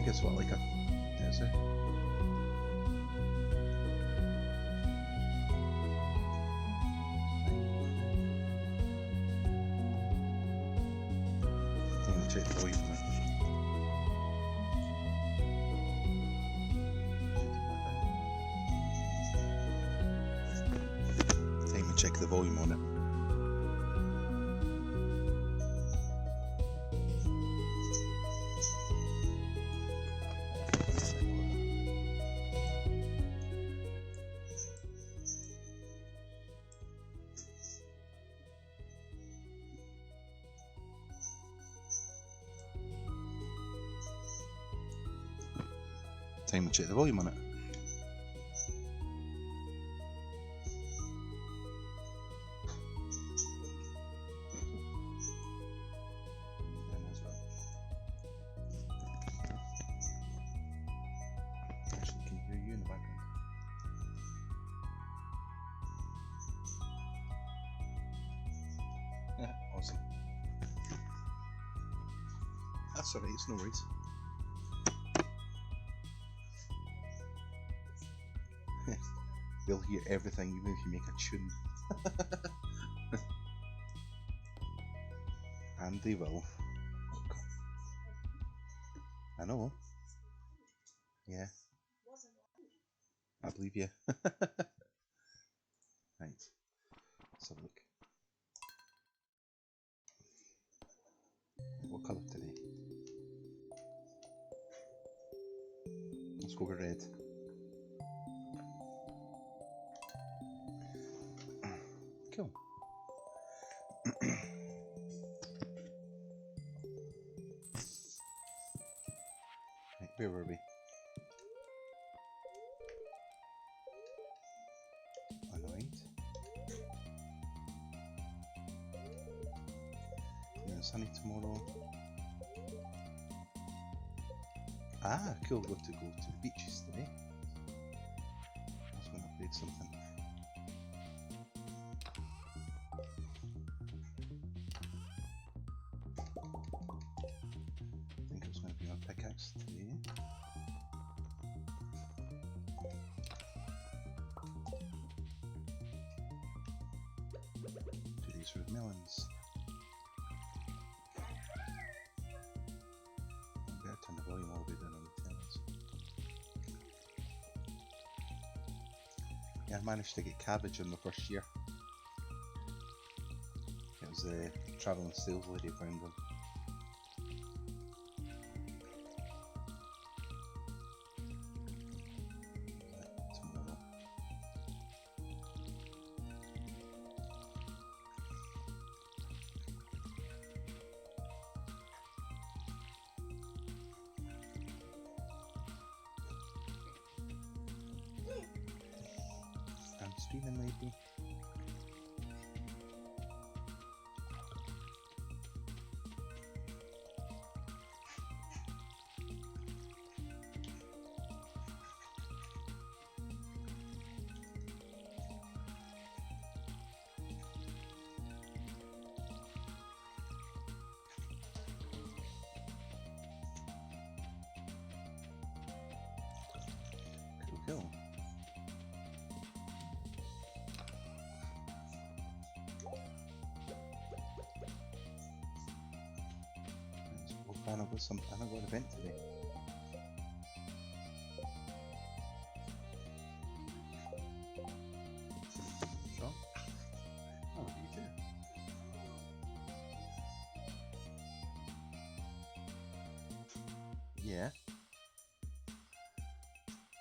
it's what, like a... Is it? Time to check the volume on it. Time to check the volume on it. Time to check the volume on it. Actually, can hear you in the background. Awesome. That's alright, it's no worries. They'll hear everything even if you make a tune. And they will. I know. Yeah. I believe you. Right. Let's have a look. What colour today? Let's go with red. Cool. Right, where were we? Annoyed. Yeah, sunny tomorrow. Ah, cool. Got to go to the beaches today. I was going to upgrade something. I think it was going to be my pickaxe today. Today's with melons. I better turn the volume all the way down on the tenants. Yeah, I managed to get cabbage in the first year. It was the travelling sales lady found them. Tomorrow. I'm streaming maybe. Cool. I got an event today. Sure. Oh, you too. Yeah.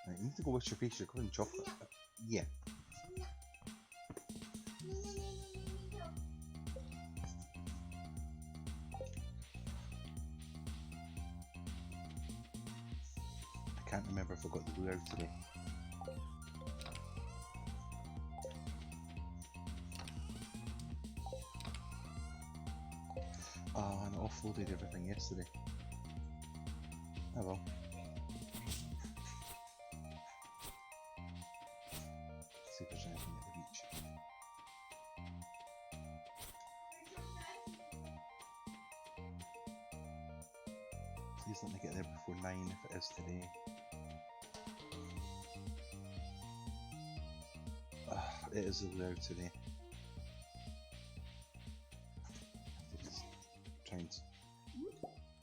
Right, you need to go wash your face. You're covered in chocolate. Yeah. I can't remember if I got the blue out today. Oh, and I offloaded everything yesterday. Oh well. See if there's anything at the beach. Please let me get there before 9 if it is today. It is allowed today. Just trying to...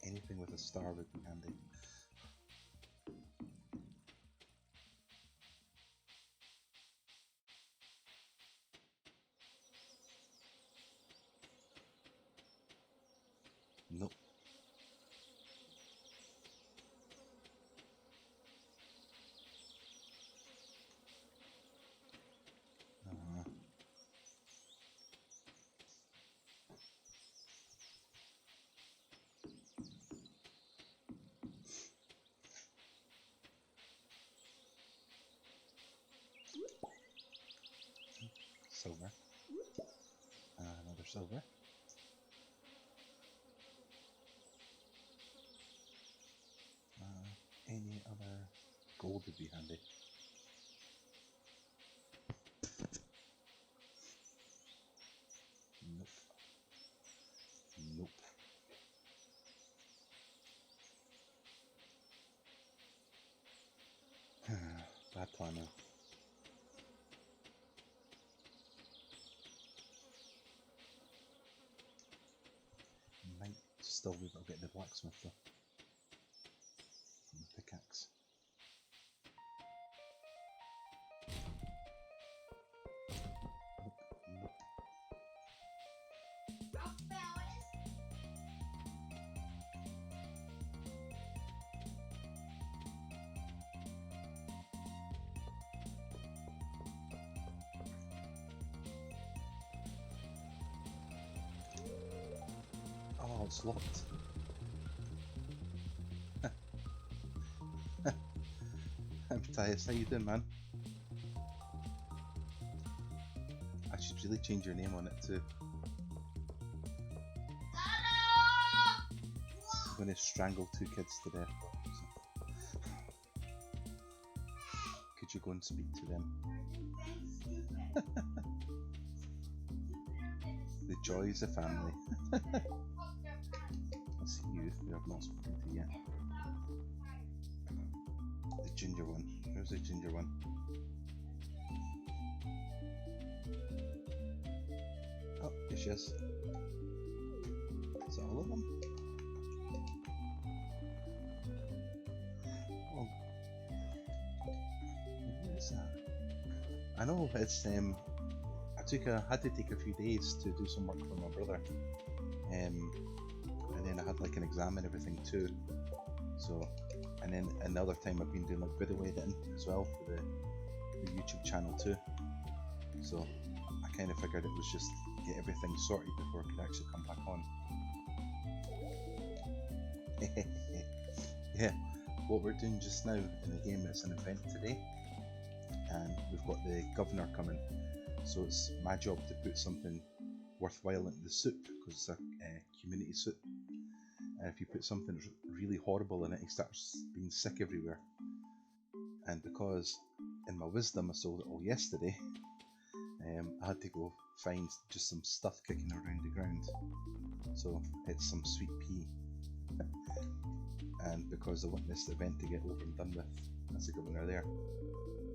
anything with a star would be handy. Nope. Silver. Another silver. Any other gold would be handy. Nope. Nope. Bad planning. Might still be able to get the blacksmith though. From the pickaxe. Nope. Oh, it's locked. Matthias, how you doing, man? I should really change your name on it too. I'm going to strangle 2 kids to death. Could you go and speak to them? The joys of family. I see you, who I've not spoken to yet. The ginger one. Where's the ginger one? Oh, here she is. Is that all of them? Oh. What is that? I know it's I had to take a few days to do some work for my brother. And then I had like an exam and everything too. So, and then another time I've been doing like video editing as well for the YouTube channel too. So I kind of figured it was just get everything sorted before I could actually come back on. Yeah, what we're doing just now in the game is an event today, and we've got the governor coming. So it's my job to put something worthwhile into the soup because it's a community soup. And if you put something really horrible in it, he starts being sick everywhere. And because in my wisdom I sold it all yesterday, I had to go find just some stuff kicking around the ground. So it's some sweet pea. And because I want this event to get over and done with, that's the governor there.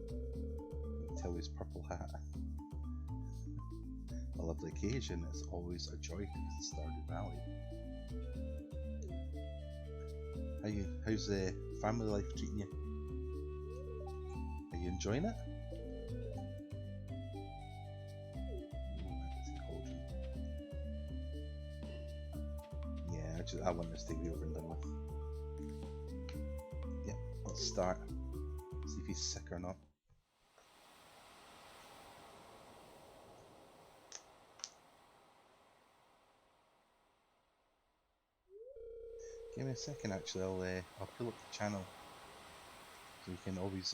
You can tell his purple hat. A lovely occasion. It's always a joy to visit Stardew Valley. How's the family life treating you? Are you enjoying it? Yeah, I want this to be over and done with. Yeah, let's start. See if he's sick or not. Give me a second. Actually, I'll pull up the channel, so you can always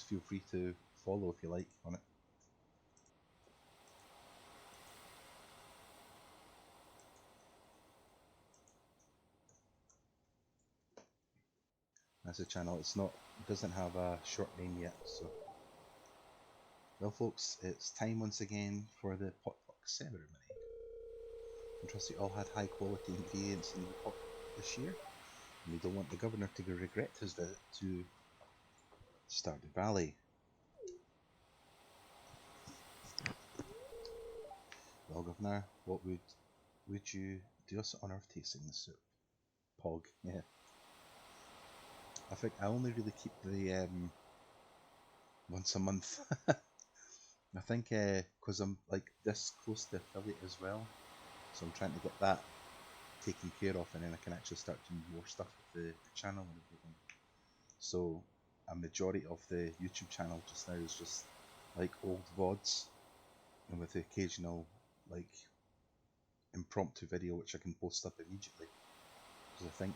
feel free to follow if you like on it. That's the channel. It doesn't have a short name yet. So, well, folks, it's time once again for the potluck ceremony. I trust you all had high quality ingredients in the pot this year, and we don't want the governor to regret his visit to Stardew Valley. Well, Governor, what would you do us the honour of tasting the soup? Pog, yeah. I think I only really keep the once a month. I think because I'm like this close to affiliate as well, so I'm trying to get that taken care of, and then I can actually start doing more stuff with the channel and everything. So a majority of the YouTube channel just now is just like old VODs, and with the occasional like impromptu video which I can post up immediately. Because I think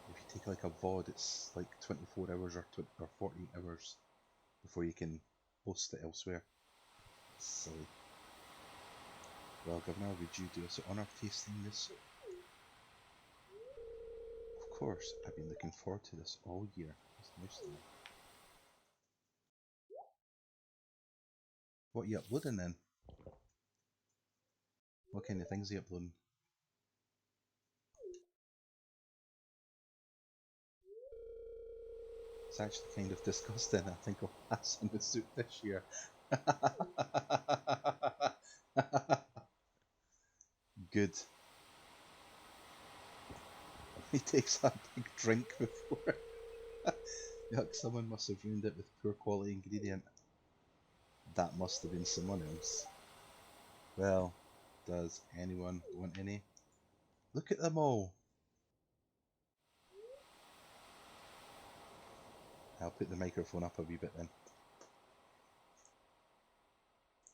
if you take like a VOD, it's like 24 hours or 48 hours before you can post it elsewhere. It's silly. Well, Governor, would you do us the honour of tasting this? Of course, I've been looking forward to this all year. It's nice to know. What are you uploading then? What kind of things are you uploading? It's actually kind of disgusting. I think I'll pass on the soup this year. Good. He takes a big drink before. Yuck, someone must have ruined it with poor quality ingredient. That must have been someone else. Well, does anyone want any? Look at them all. I'll put the microphone up a wee bit then.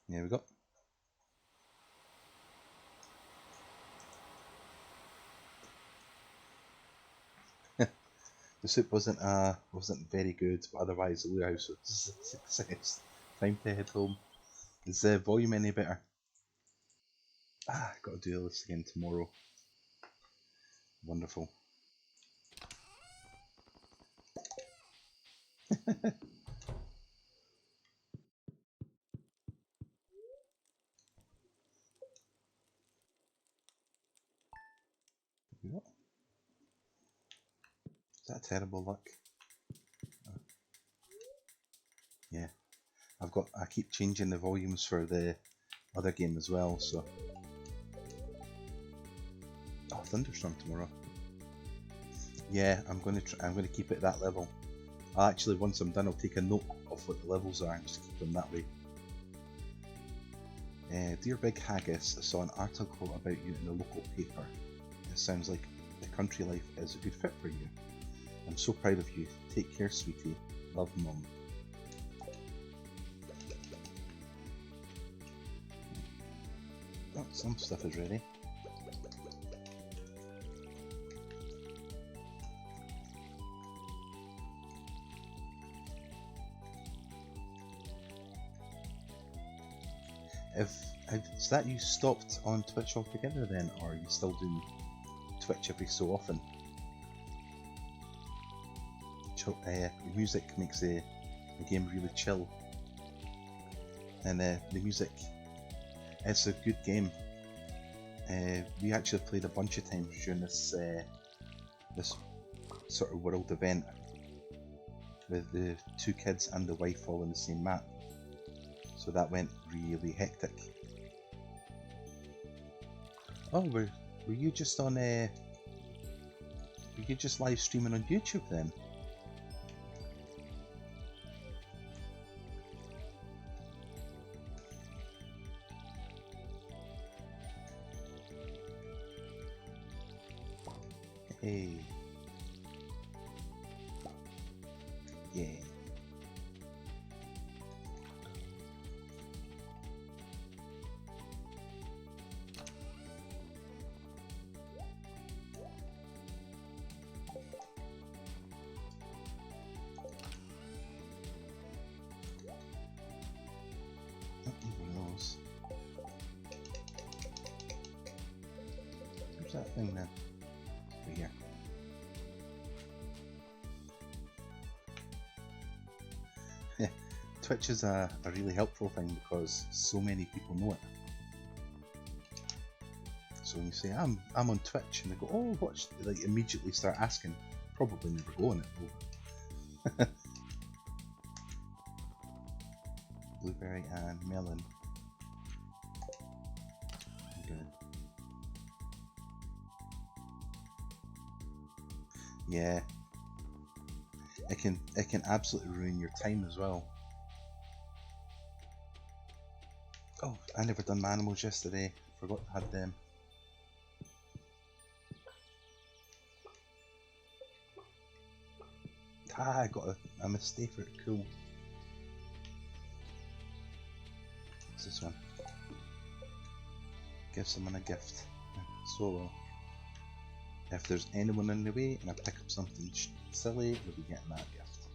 There we go. The soup wasn't very good, but otherwise the Blue House was a success. Time to head home. Is the volume any better? Got to do this again tomorrow. Wonderful. Is that terrible luck? Yeah. I keep changing the volumes for the other game as well, so. Oh, thunderstorm tomorrow. Yeah, I'm gonna keep it at that level. Actually, once I'm done, I'll take a note of what the levels are and just keep them that way. Dear Big Haggis, I saw an article about you in the local paper. It sounds like the country life is a good fit for you. I'm so proud of you. Take care, sweetie. Love, Mum. Oh, some stuff is ready. Is that you stopped on Twitch altogether then, or are you still doing Twitch every so often? The music makes the game really chill, and the music, it's a good game. We actually played a bunch of times during this this sort of world event with the 2 kids and the wife all in the same map, so that went really hectic. Oh, were you just on were you just live streaming on YouTube then? Hey. Yeah. Where's that thing then? Over here. Twitch is a really helpful thing because so many people know it. So when you say I'm on Twitch, and they go, oh, watch, they like immediately start asking. Probably never go on it though. Blueberry and melon. Good. Yeah, it can absolutely ruin your time as well. Oh, I never done my animals yesterday. Forgot I had them. Ah, I got a mistake for it. Cool. What's this one? Give someone a gift. Solo. If there's anyone in the way and I pick up something silly, they'll be getting that gift.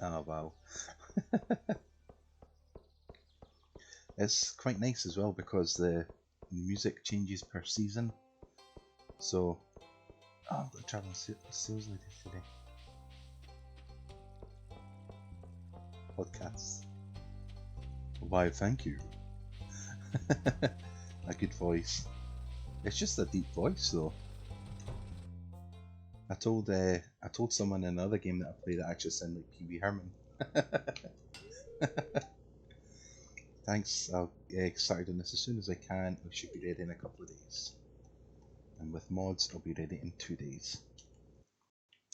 Oh wow. It's quite nice as well because the music changes per season. So, oh, I've got a traveling sales lady today. Podcasts. Why, thank you. A good voice. It's just a deep voice though. I told someone in another game that I played that actually sounded like Pee Wee Herman. Thanks, I'll get started on this as soon as I can. We should be ready in a couple of days. And with mods, I'll be ready in 2 days.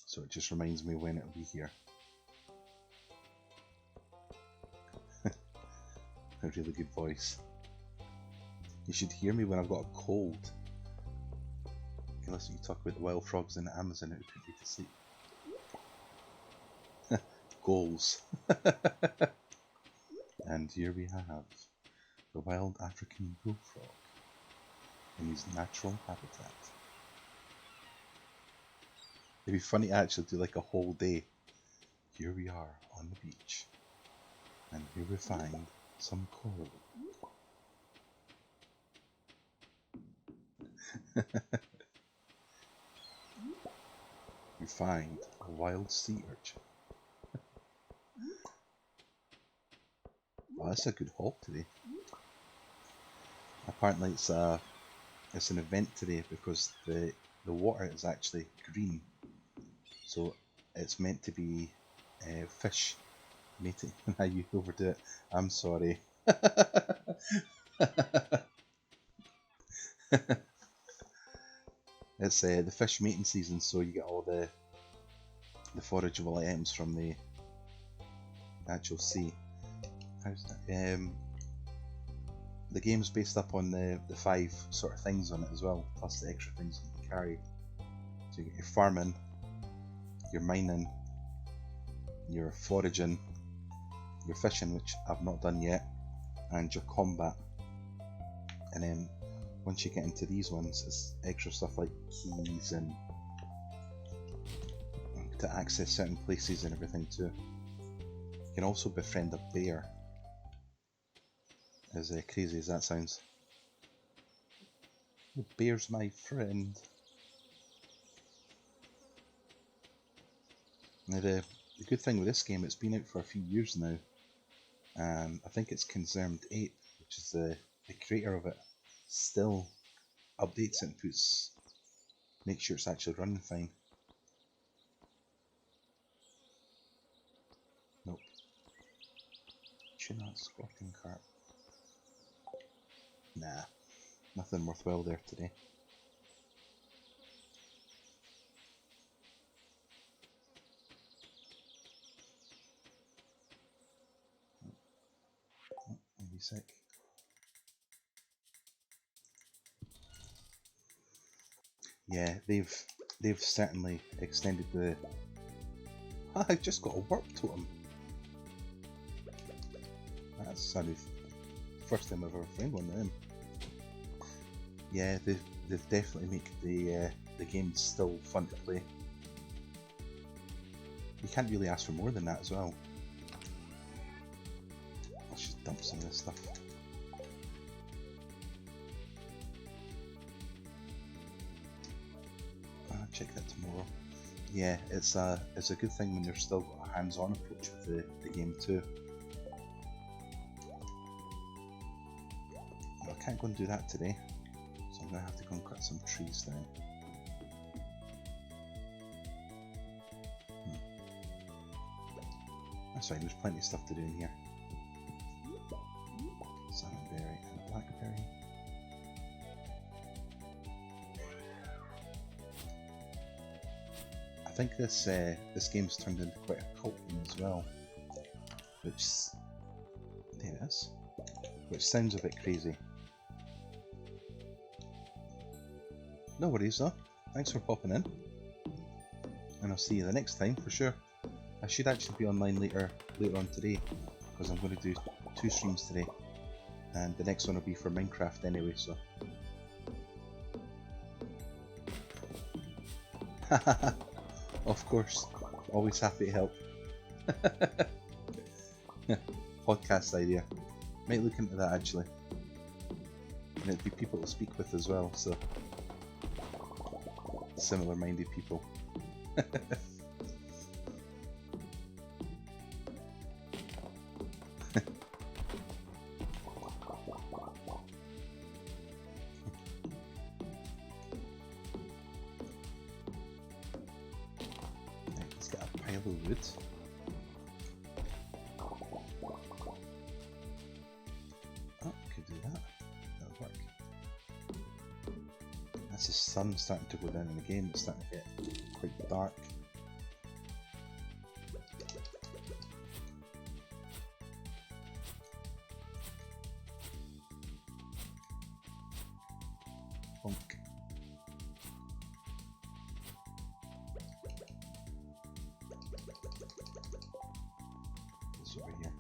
So it just reminds me when it'll be here. A really good voice. You should hear me when I've got a cold. Unless you talk about the wild frogs in the Amazon, it would put me to sleep. Goals. And here we have the wild African bullfrog in his natural habitat. It'd be funny to actually do like a whole day. Here we are on the beach, and here we find some coral. We find a wild sea urchin. Well, that's a good haul today. Apparently it's an event today because the water is actually green, so it's meant to be fish mating. How you overdo it? I'm sorry. It's the fish mating season, so you get all the forageable items from the actual sea. How's that? The game's based up on the 5 sort of things on it as well, plus the extra things you can carry. So you get your farming, your mining, your foraging, your fishing, which I've not done yet, and your combat. And then once you get into these ones, it's extra stuff like keys and to access certain places and everything too. You can also befriend a bear, as crazy as that sounds. The bear's my friend. Now the good thing with this game, it's been out for a few years now, and I think it's Concerned 8, which is the creator of it, still updates it and makes sure it's actually running fine. Nope. Tuna squatting carp. Nah, nothing worthwhile there today. Oh, maybe sick. Yeah, they've certainly extended the. I just got a warp totem. That's the first time I've ever found one of them. Yeah, they've definitely made the game still fun to play. You can't really ask for more than that as well. Let's just dump some of this stuff. Check that tomorrow. Yeah, it's a good thing when you've still got a hands-on approach with the game too. can't go and do that today, so I'm going to have to go and cut some trees down. That's fine, there's plenty of stuff to do in here. Salmonberry and blackberry. I think this game's turned into quite a cult game as well, which there it is, which sounds a bit crazy. No worries though. Thanks for popping in, and I'll see you the next time for sure. I should actually be online later on today, because I'm going to do 2 streams today, and the next one will be for Minecraft anyway. So, of course, always happy to help. Podcast idea. Might look into that actually, and it'd be people to speak with as well. So, similar-minded people. Let's get a pile of wood. Oh, could do that. That'll work. That's the sun starting to go down in the game. It's starting to get quite dark. Bonk. This over here.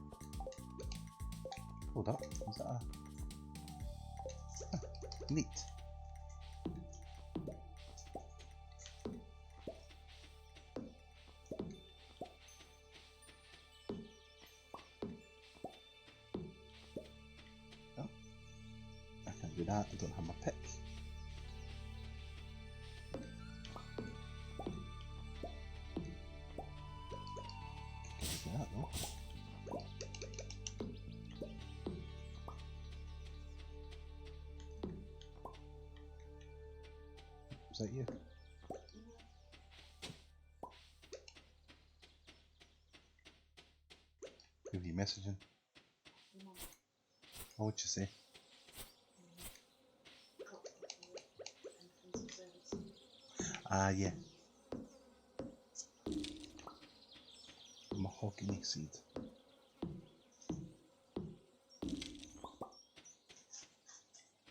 Hold up. Is that a... Oh, neat. Oh, I can't do that. I don't have my pick. That though. Was that you? Who are you messaging? What would you say? Ah, yeah. Mahogany seed.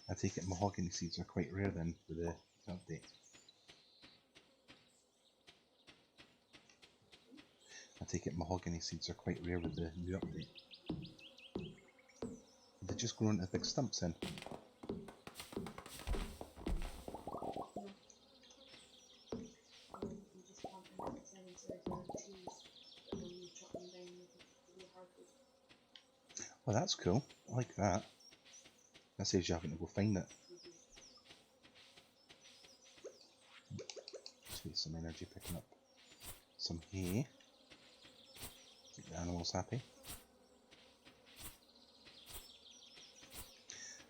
I take it mahogany seeds are quite rare then with the update. I take it mahogany seeds are quite rare with the new update. They just grow into big stumps then. Oh, that's cool. I like that. That saves you having to go find it. Just need some energy picking up some hay. Keep the animals happy.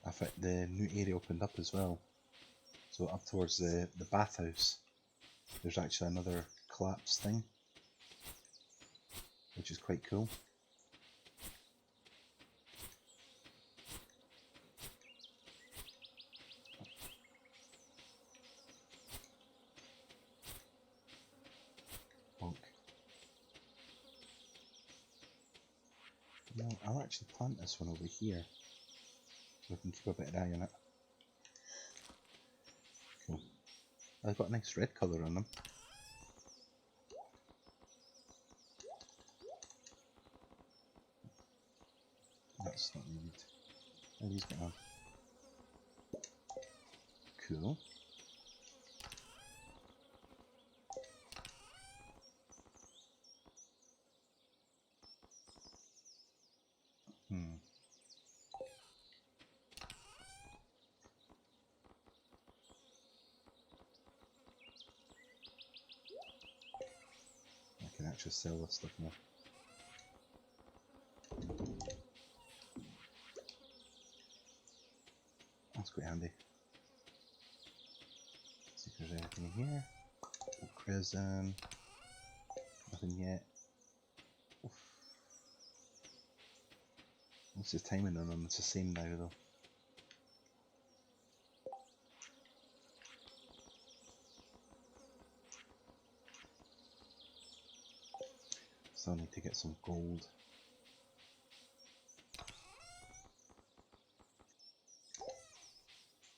I think the new area opened up as well. So up towards the bathhouse, there's actually another collapse thing, which is quite cool. No, I'll actually plant this one over here, so I can keep a bit of an eye on it. Cool. I've got a nice red colour on them. That's not needed. How these get on? Cool. I can actually sell this stuff now. That's quite handy. See if there's anything in here. Prison. Nothing yet. Oof. What's the timing on them? It's the same now though. So I need to get some gold.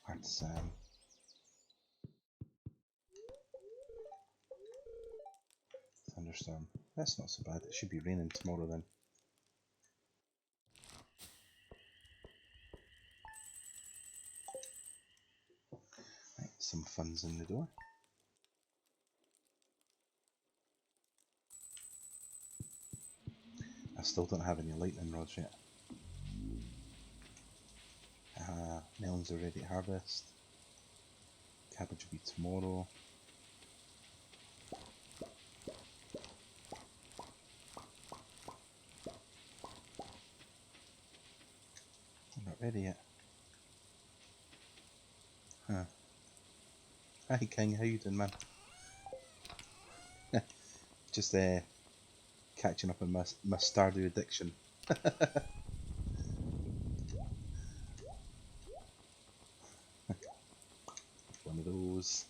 Hard sand. Thunderstorm. That's not so bad. It should be raining tomorrow then. Right, some funds in the door. I still don't have any lightning rods yet. Melons are ready to harvest. Cabbage will be tomorrow. I'm not ready yet. Huh. Hi King, how you doing, man? Just catching up on my Stardew addiction. One of those.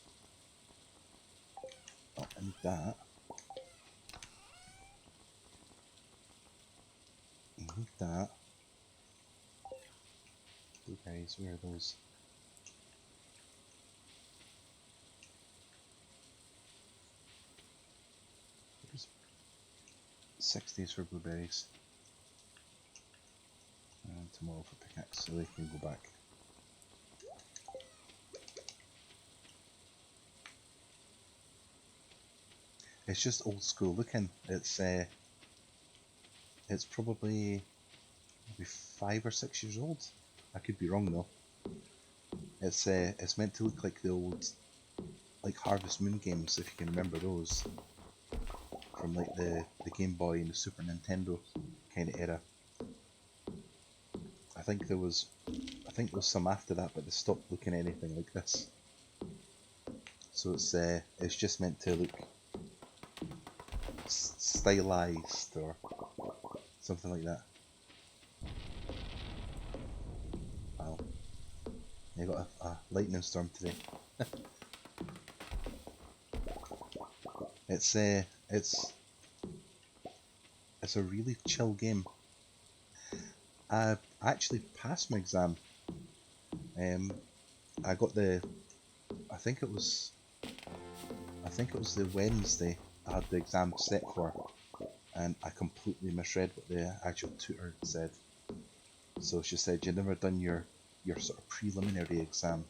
Oh, I need that. I need that. Blueberries, where are those? There's 6 days for blueberries. And tomorrow for pickaxe, so they can go back. It's just old school looking. It's probably maybe 5 or 6 years old. I could be wrong though. It's meant to look like the old, like Harvest Moon games, if you can remember those, from like the Game Boy and the Super Nintendo kind of era. I think there was some after that, but they stopped looking anything like this. So it's just meant to look stylized or something like that. Wow, you got a lightning storm today. It's a really chill game. I actually passed my exam. I got I think it was the Wednesday I had the exam set for, and I completely misread what the actual tutor said. So she said you'd never done your sort of preliminary exam.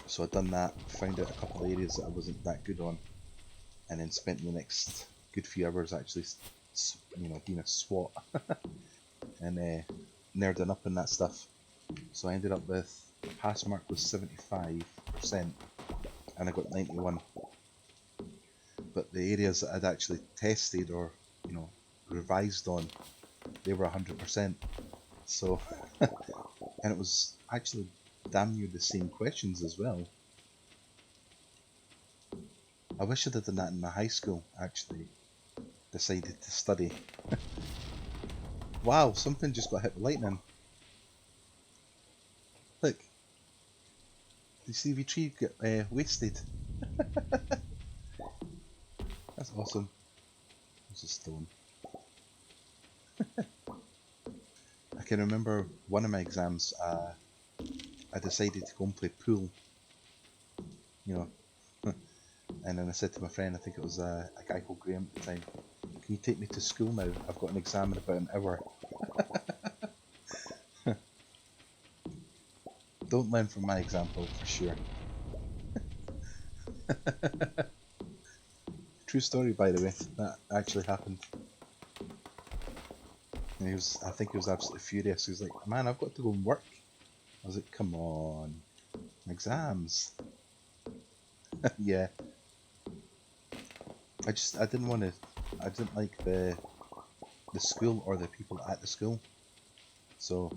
So I'd done that, found out a couple of areas that I wasn't that good on, and then spent the next good few hours actually, being a SWAT and nerding up in that stuff. So I ended up with, the pass mark was 75%, and I got 91. But the areas that I'd actually tested or, revised on, they were 100%. So, and it was actually damn near the same questions as well. I wish I'd have done that in my high school, actually. Decided to study. Wow, something just got hit with lightning. Look. You see the tree get wasted? That's awesome. It's a stone. I can remember one of my exams, I decided to go and play pool. And then I said to my friend, I think it was a guy called Graham at the time, can you take me to school now? I've got an exam in about an hour. Don't learn from my example, for sure. True story, by the way. That actually happened. And I think he was absolutely furious. He was like, man, I've got to go and work. I was like, come on. Exams. Yeah. I didn't like the school or the people at the school. So,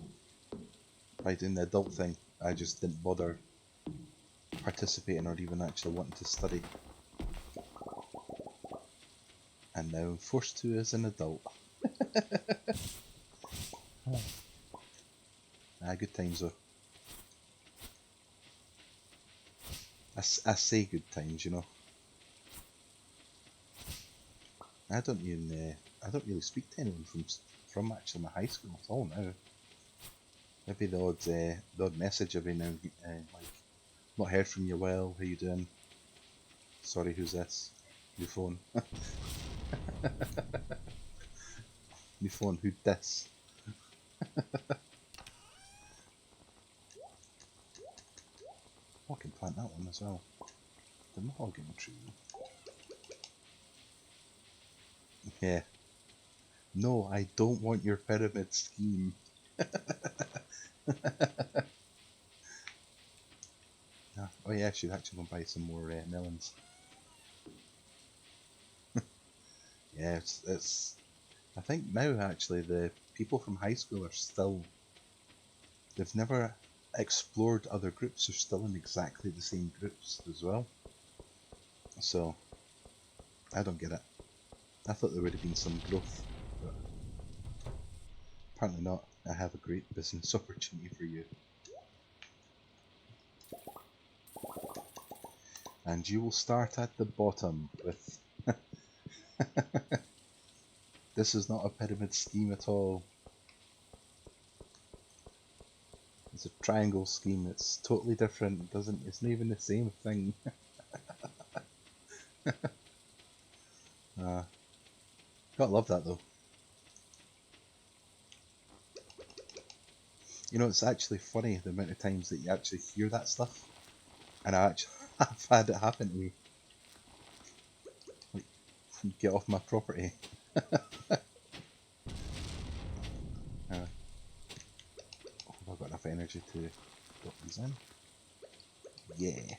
by doing the adult thing, I just didn't bother participating or even actually wanting to study. And now I'm forced to as an adult. Good times though. I say good times, you know. I don't really speak to anyone from actually my high school at all now. Maybe the odd message every now and like, not heard from you. Well, how you doing? Sorry, who's this? New phone. New phone. Who'd this? I can plant that one as well. The mahogany tree. Yeah. No, I don't want your pyramid scheme. Oh yeah, I should actually go and buy some more melons. Yeah, it's. I think now actually the people from high school are still. They've never explored other groups. They're still in exactly the same groups as well. So I don't get it. I thought there would have been some growth, but apparently not. I have a great business opportunity for you. And you will start at the bottom with... This is not a pyramid scheme at all. It's a triangle scheme. It's totally different. It's not even the same thing. Gotta love that though. You know, it's actually funny the amount of times that you actually hear that stuff. And I've had it happen to me. Like, get off my property. Have I got enough energy to put these in? Yeah.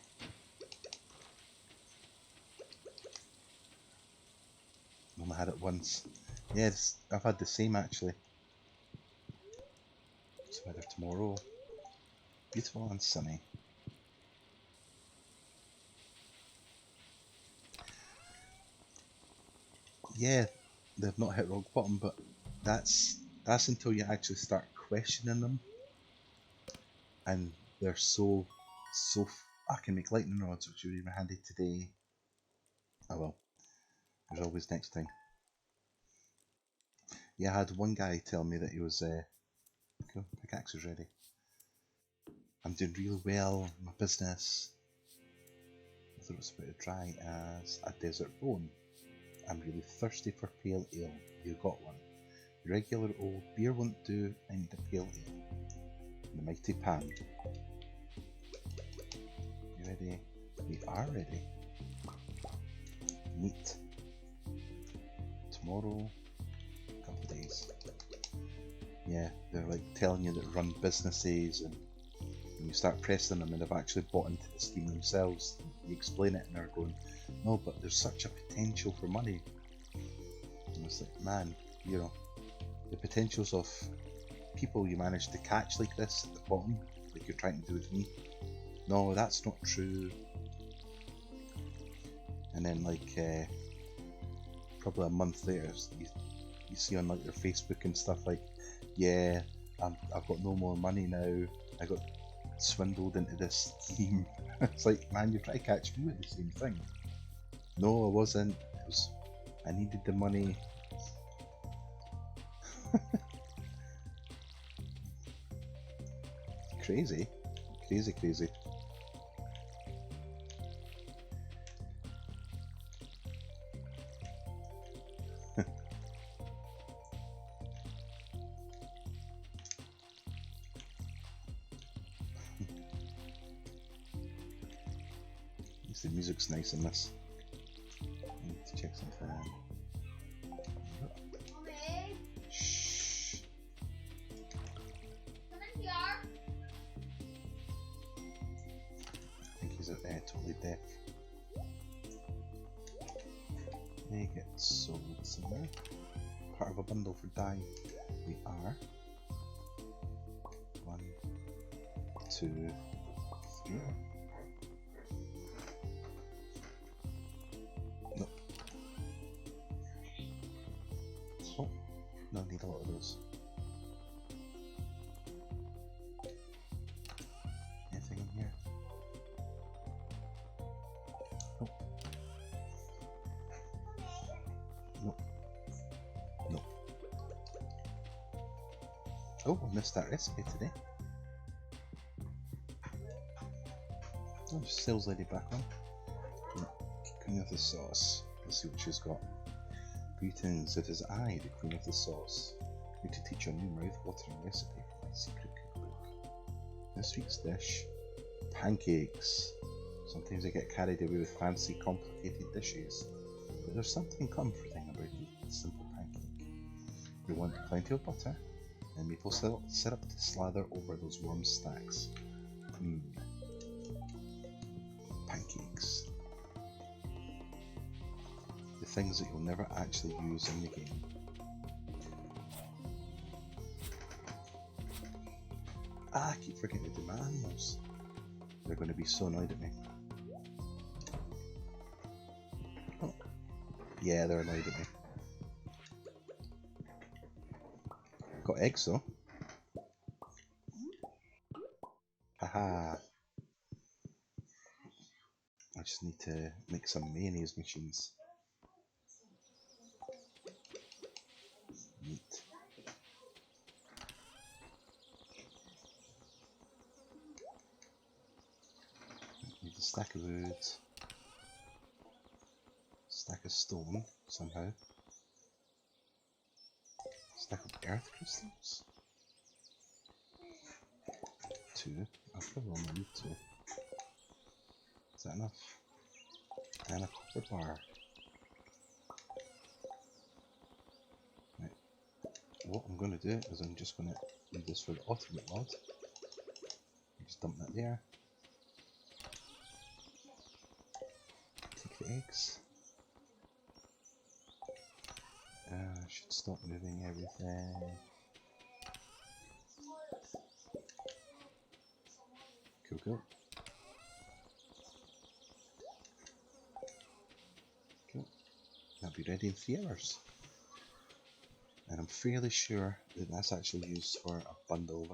I only had it once. Yes, I've had the same actually. It's weather tomorrow. Beautiful and sunny. Yeah, they've not hit rock bottom, but that's until you actually start questioning them, and they're so. I can make lightning rods, which are even handy today. Oh well, there's always next time. Yeah, I had one guy tell me that he was cool, pickaxe is ready. I'm doing really well in my business. I thought it was about as dry as a desert bone. I'm really thirsty for pale ale. You got one. Regular old beer won't do, I need a pale ale. The mighty pan. You ready? We are ready. Neat. Tomorrow, a couple of days. Yeah, they're like telling you that run businesses, and when you start pressing them and they've actually bought into the scheme themselves, you explain it and they're going, no, but there's such a potential for money. And it's like, man, you know, the potentials of people you manage to catch like this at the bottom, like you're trying to do with me. No, that's not true. And then like probably a month later, you see on like their Facebook and stuff like, yeah, I've got no more money now. I got swindled into this scheme. It's like, man, you're trying to catch me with the same thing. No, I wasn't. It was, I needed the money. Crazy. Crazy. The music's nice in this. I need to check something out. Shh. Come in here. I think he's totally deaf. Make it so it's in there. Part of a bundle for dye. We are 1, 2, 3. Nope. Oh, no, I need a lot of those. Anything in here? Nope. Nope. Nope. Oh, I missed that recipe today. Oh, just sales lady back on. Queen of the sauce. Let's see what she's got. Greetings, it is I, the Queen of the Sauce, here to teach you a new mouth-watering recipe from my secret cookbook. This week's dish: pancakes. Sometimes I get carried away with fancy, complicated dishes, but there's something comforting about a simple pancake. You want plenty of butter and maple syrup to slather over those warm stacks. Pancakes. The things that you'll never actually use in the game. I keep forgetting to do my animals. They're going to be so annoyed at me. Oh. Yeah, they're annoyed at me. Got eggs though. Haha. I just need to make some mayonnaise machines. Neat. Need a stack of wood. Stack of stone, somehow. Stack of earth crystals. 2. I'll probably only need 2. Is that enough? And a copper bar. Right. What I'm going to do is I'm just going to leave this for the ultimate mod. Just dump that there. Take the eggs. I should stop moving everything. Cool, cool. Cool. That'll be ready in 3 hours. And I'm fairly sure that that's actually used for a bundle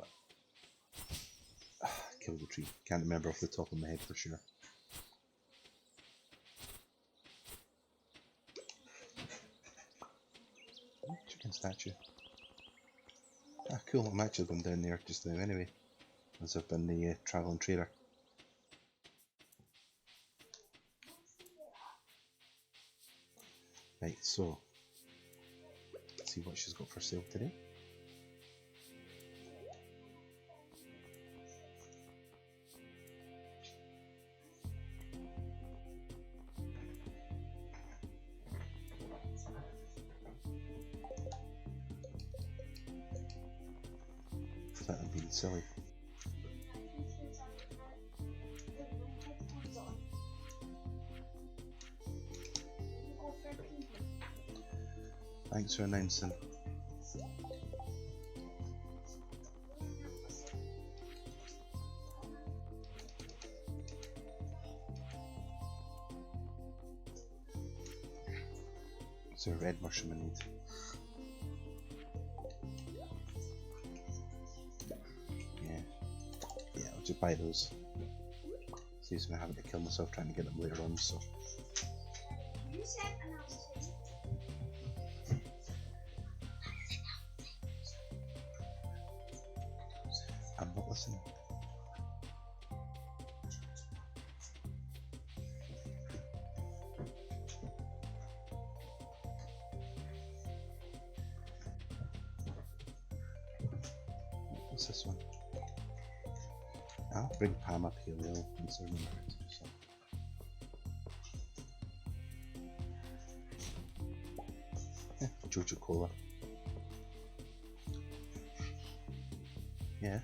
that... kill the tree. Can't remember off the top of my head for sure. Chicken statue. Ah, cool. I'm actually going down there just now anyway, as I've been the travelling trader. Right, so let's see what she's got for sale today. That would be silly. Thanks for announcing. It's a red mushroom I need. Yeah, I'll just buy those. Saves me having to kill myself trying to get them later on, so. I'm not listening. What's this one? I'll bring Pam up here once I remember to do so. Yeah, Jojo Cola. Yeah.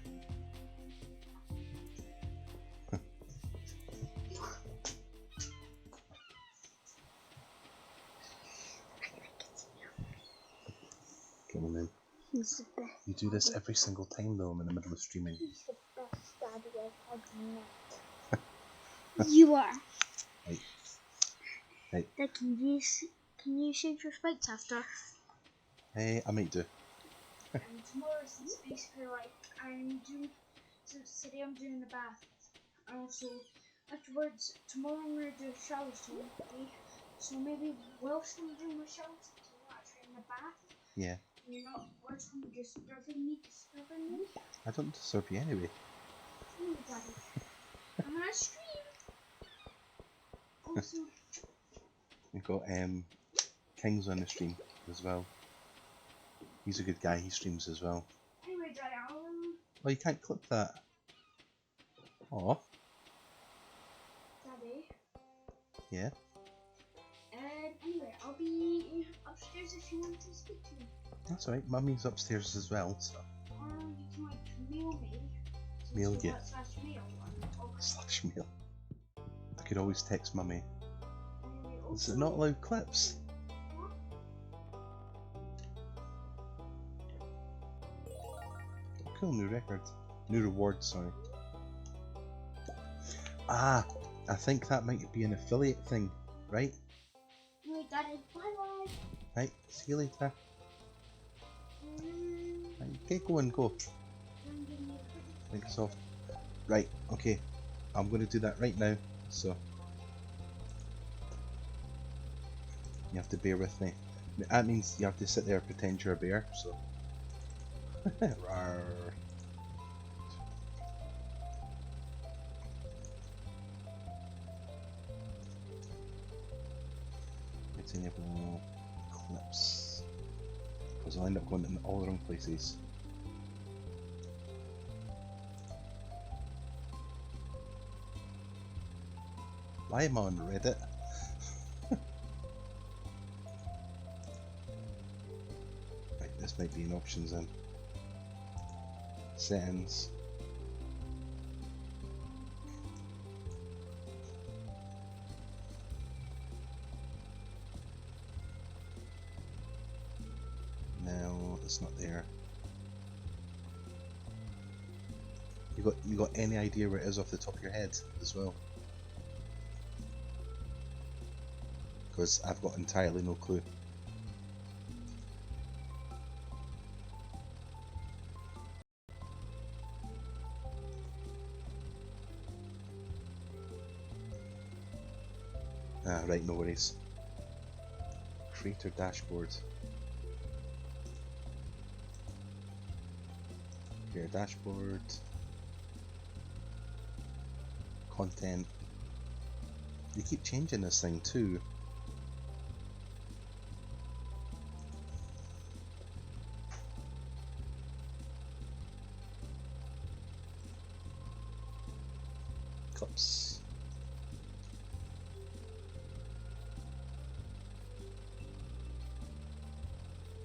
Come on then. He's the best. You do this every single time though I'm in the middle of streaming. He's the best daddy ever. You are. Right. Right. Dad, can you change your spikes after? Hey, I might do. And tomorrow is basically like so today I'm doing the bath. And also afterwards tomorrow I'm gonna do a shower soon, okay? So maybe whilst I'm doing my shower since I'm not actually in the bath. Yeah. You're not whilst I'm disturbing me. I don't disturb you anyway. No, Daddy. I'm gonna stream. Also, We've got King's on the stream as well. He's a good guy, he streams as well. anyway, Daddy, Oh, you can't clip that. Aw. Daddy. Yeah. Anyway, I'll be upstairs if you want to speak to me. That's alright, Mummy's upstairs as well, so. You can like mail me. Mail you. /mail. Slash mail. I could always text Mummy. Anyway, Is it not allowed clips? Cool, new record. New reward, sorry. Ah, I think that might be an affiliate thing, right? Anyway, Daddy, bye-bye. Right, see you later. Right, okay, go and go. Thanks off. Right, okay. I'm going to do that right now, so you have to bear with me. That means you have to sit there and pretend you're a bear, so. Rawr. Let's enable clips, because I'll end up going in all the wrong places. Why am I on Reddit? Right, this might be in options then. Settings. No, it's not there. You got any idea where it is off the top of your head as well? Because I've got entirely no clue. Ah, right, no worries. Creator dashboard. Creator dashboard. Content. They keep changing this thing too. Clips.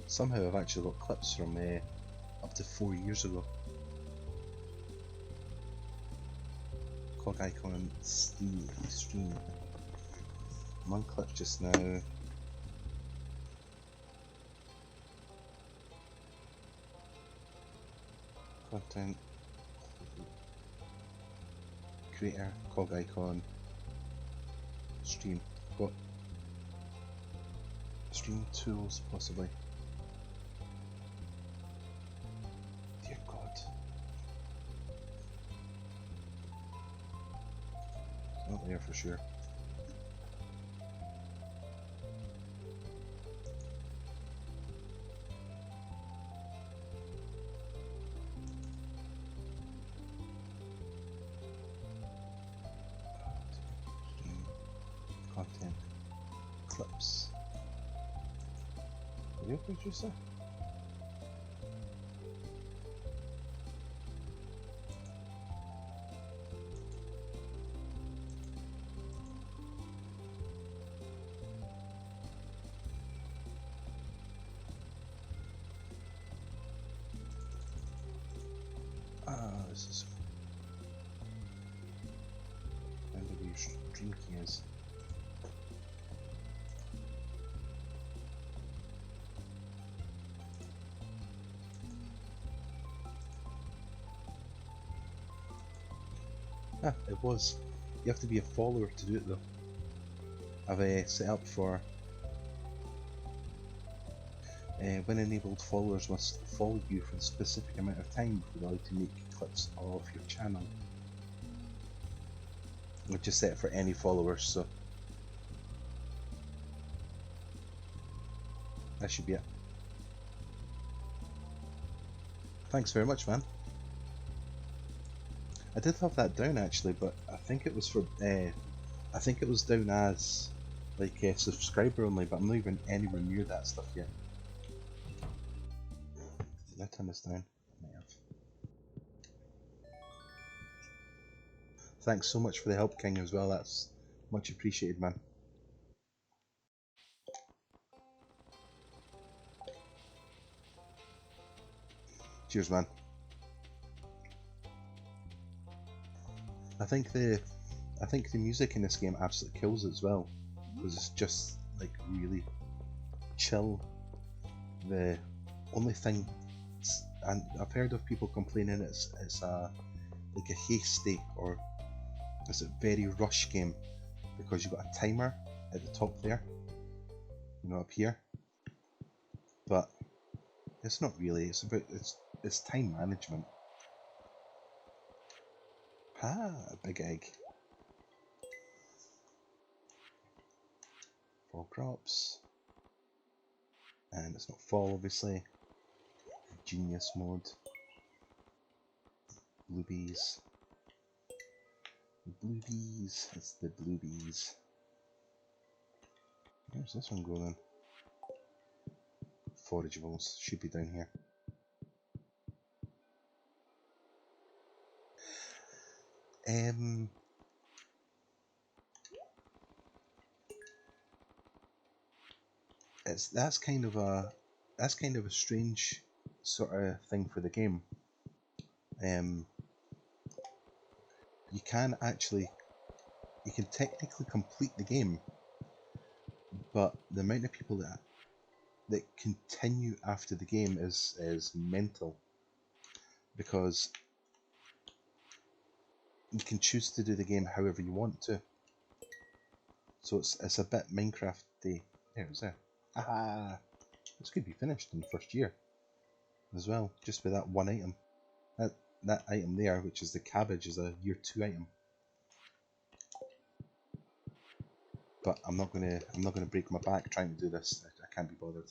Somehow I've actually got clips from up to 4 years ago. Cog icon stream. I'm on clip just now. Content. Creator, cog icon, stream. Got stream tools possibly. Dear God. It's not there for sure. Content, clips. Video producer? This is where your stream key is. Ah, it was. You have to be a follower to do it though. I've set up for when enabled, followers must follow you for a specific amount of time before they're allowed to make clips of your channel. We've just set it for any followers, so that should be it. Thanks very much, man. I did have that down actually, but I think it was for I think it was down as like a subscriber only, but I'm not even anywhere near that stuff yet. Did I turn this down? I might have. Thanks so much for the help, King, as well. That's much appreciated, man. Cheers, man. I think the music in this game absolutely kills it as well, because it's just like really chill. The only thing, and I've heard of people complaining it's like a hasty or it's a very rush game because you've got a timer at the top there, you know, up here. But it's not really. It's about it's time management. Ah, a big egg. Fall crops. And it's not fall, obviously. Genius mode. Blue bees. Blue bees. It's the blue bees. Where's this one going? Forageables should be down here. That's kind of a strange sort of thing for the game. You can technically complete the game, but the amount of people that continue after the game is mental, because you can choose to do the game however you want to. So it's a bit Minecraft-y. There it was there. Ah, this could be finished in the first year as well, just with that one item. That item there, which is the cabbage, is a year 2 item. But I'm not gonna break my back trying to do this. I can't be bothered.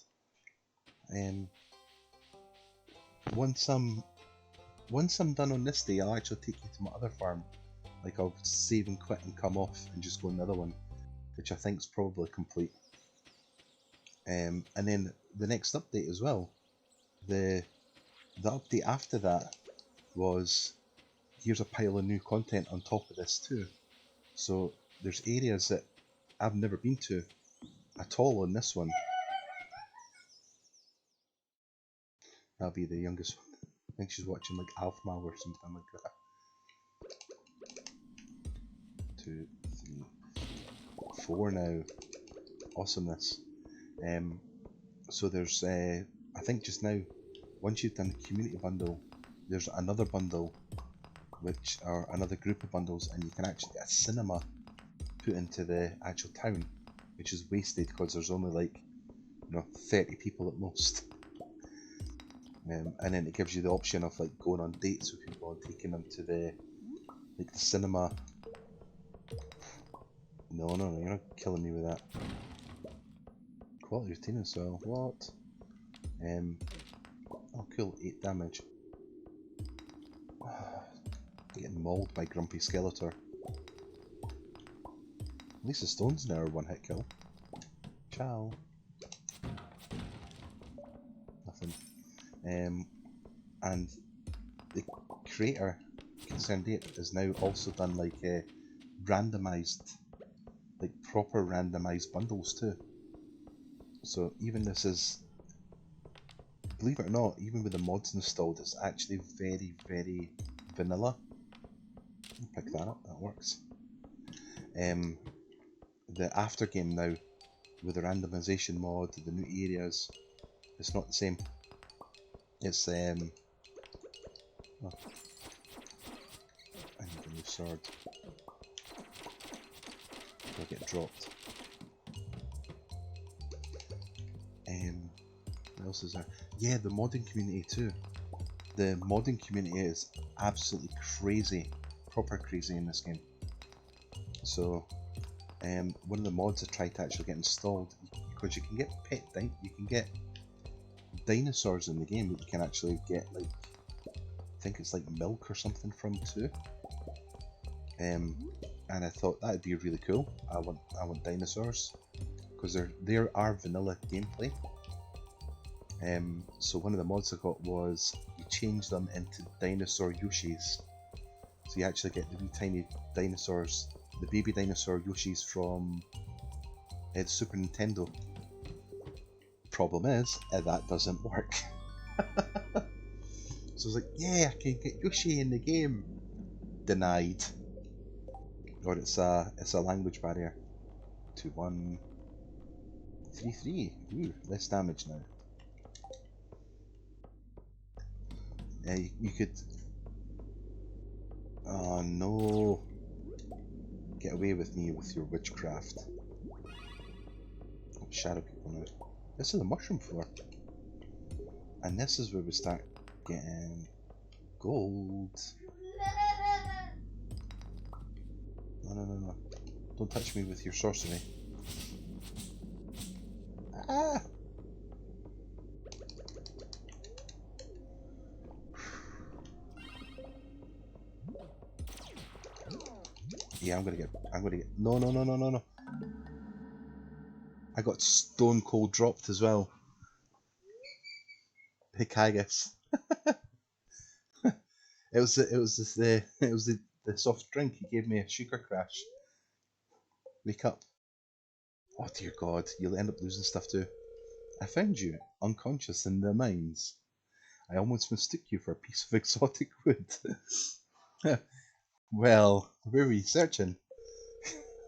Once I'm done on this day, I'll actually take you to my other farm. Like, I'll save and quit and come off and just go on the other one, which I think is probably complete. And then the next update as well, the update after that was, here's a pile of new content on top of this too. So there's areas that I've never been to at all on this one. That'll be the youngest one. I think she's watching like Alpha or something like that. 2, 3, 4 now. Awesomeness. So there's I think just now, once you've done the community bundle, there's another bundle, which are another group of bundles, and you can actually get a cinema put into the actual town, which is wasted because there's only like 30 people at most. And then it gives you the option of like going on dates with people and taking them to the cinema. No, you're not killing me with that. Quality retaining soil, what? Oh cool, 8 damage. Getting mauled by Grumpy Skeletor. At least the stones now are 1-hit kill. Ciao. Nothing. And the creator, Concerned 8, has now also done like randomized, like proper randomized bundles too. So even this is, believe it or not, even with the mods installed, it's actually very, very vanilla. Pick that up, that works. The after game now, with the randomization mod, the new areas, it's not the same. It's oh, I need a new sword. Will get dropped. What else is there? Yeah, the modding community too. The modding community is absolutely crazy, proper crazy in this game. So, one of the mods I tried to actually get installed, because you can get you can get dinosaurs in the game, but you can actually get like, I think it's like milk or something from too. And I thought that'd be really cool. I want dinosaurs because there are vanilla gameplay. So one of the mods I got was you change them into dinosaur Yoshis. So you actually get the wee tiny dinosaurs, the baby dinosaur Yoshis from the Super Nintendo. Problem is, that doesn't work. So I was like, yeah, I can get Yoshi in the game. Denied. Or it's a language barrier. 2133. Ooh, less damage now. You could. Oh no! Get away with me with your witchcraft. Oh, shadow people now. This is the mushroom floor, and this is where we start getting gold. No! Don't touch me with your sorcery. Ah! Yeah, I'm gonna get. No! I got stone cold dropped as well. Pickagus. It was the soft drink. He gave me a sugar crash. Wake up. Oh dear God, you'll end up losing stuff too. I found you unconscious in the mines. I almost mistook you for a piece of exotic wood. Well, where were you searching?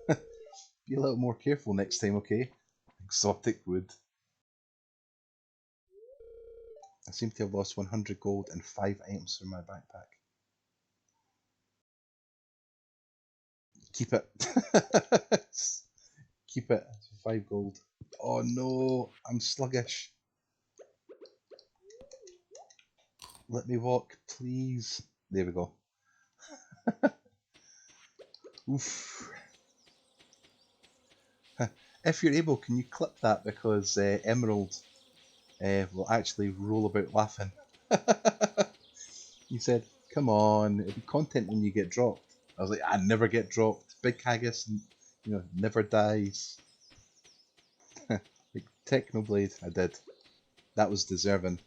Be a little more careful next time, okay? Exotic wood. I seem to have lost 100 gold and 5 items from my backpack. Keep it. Keep it. 5 gold. Oh no, I'm sluggish. Let me walk, please. There we go. Oof. If you're able, can you clip that, because Emerald will actually roll about laughing. He said, come on, it'll be content when you get dropped. I was like, I never get dropped. Big Haggis, never dies. Like Technoblade, I did. That was deserving.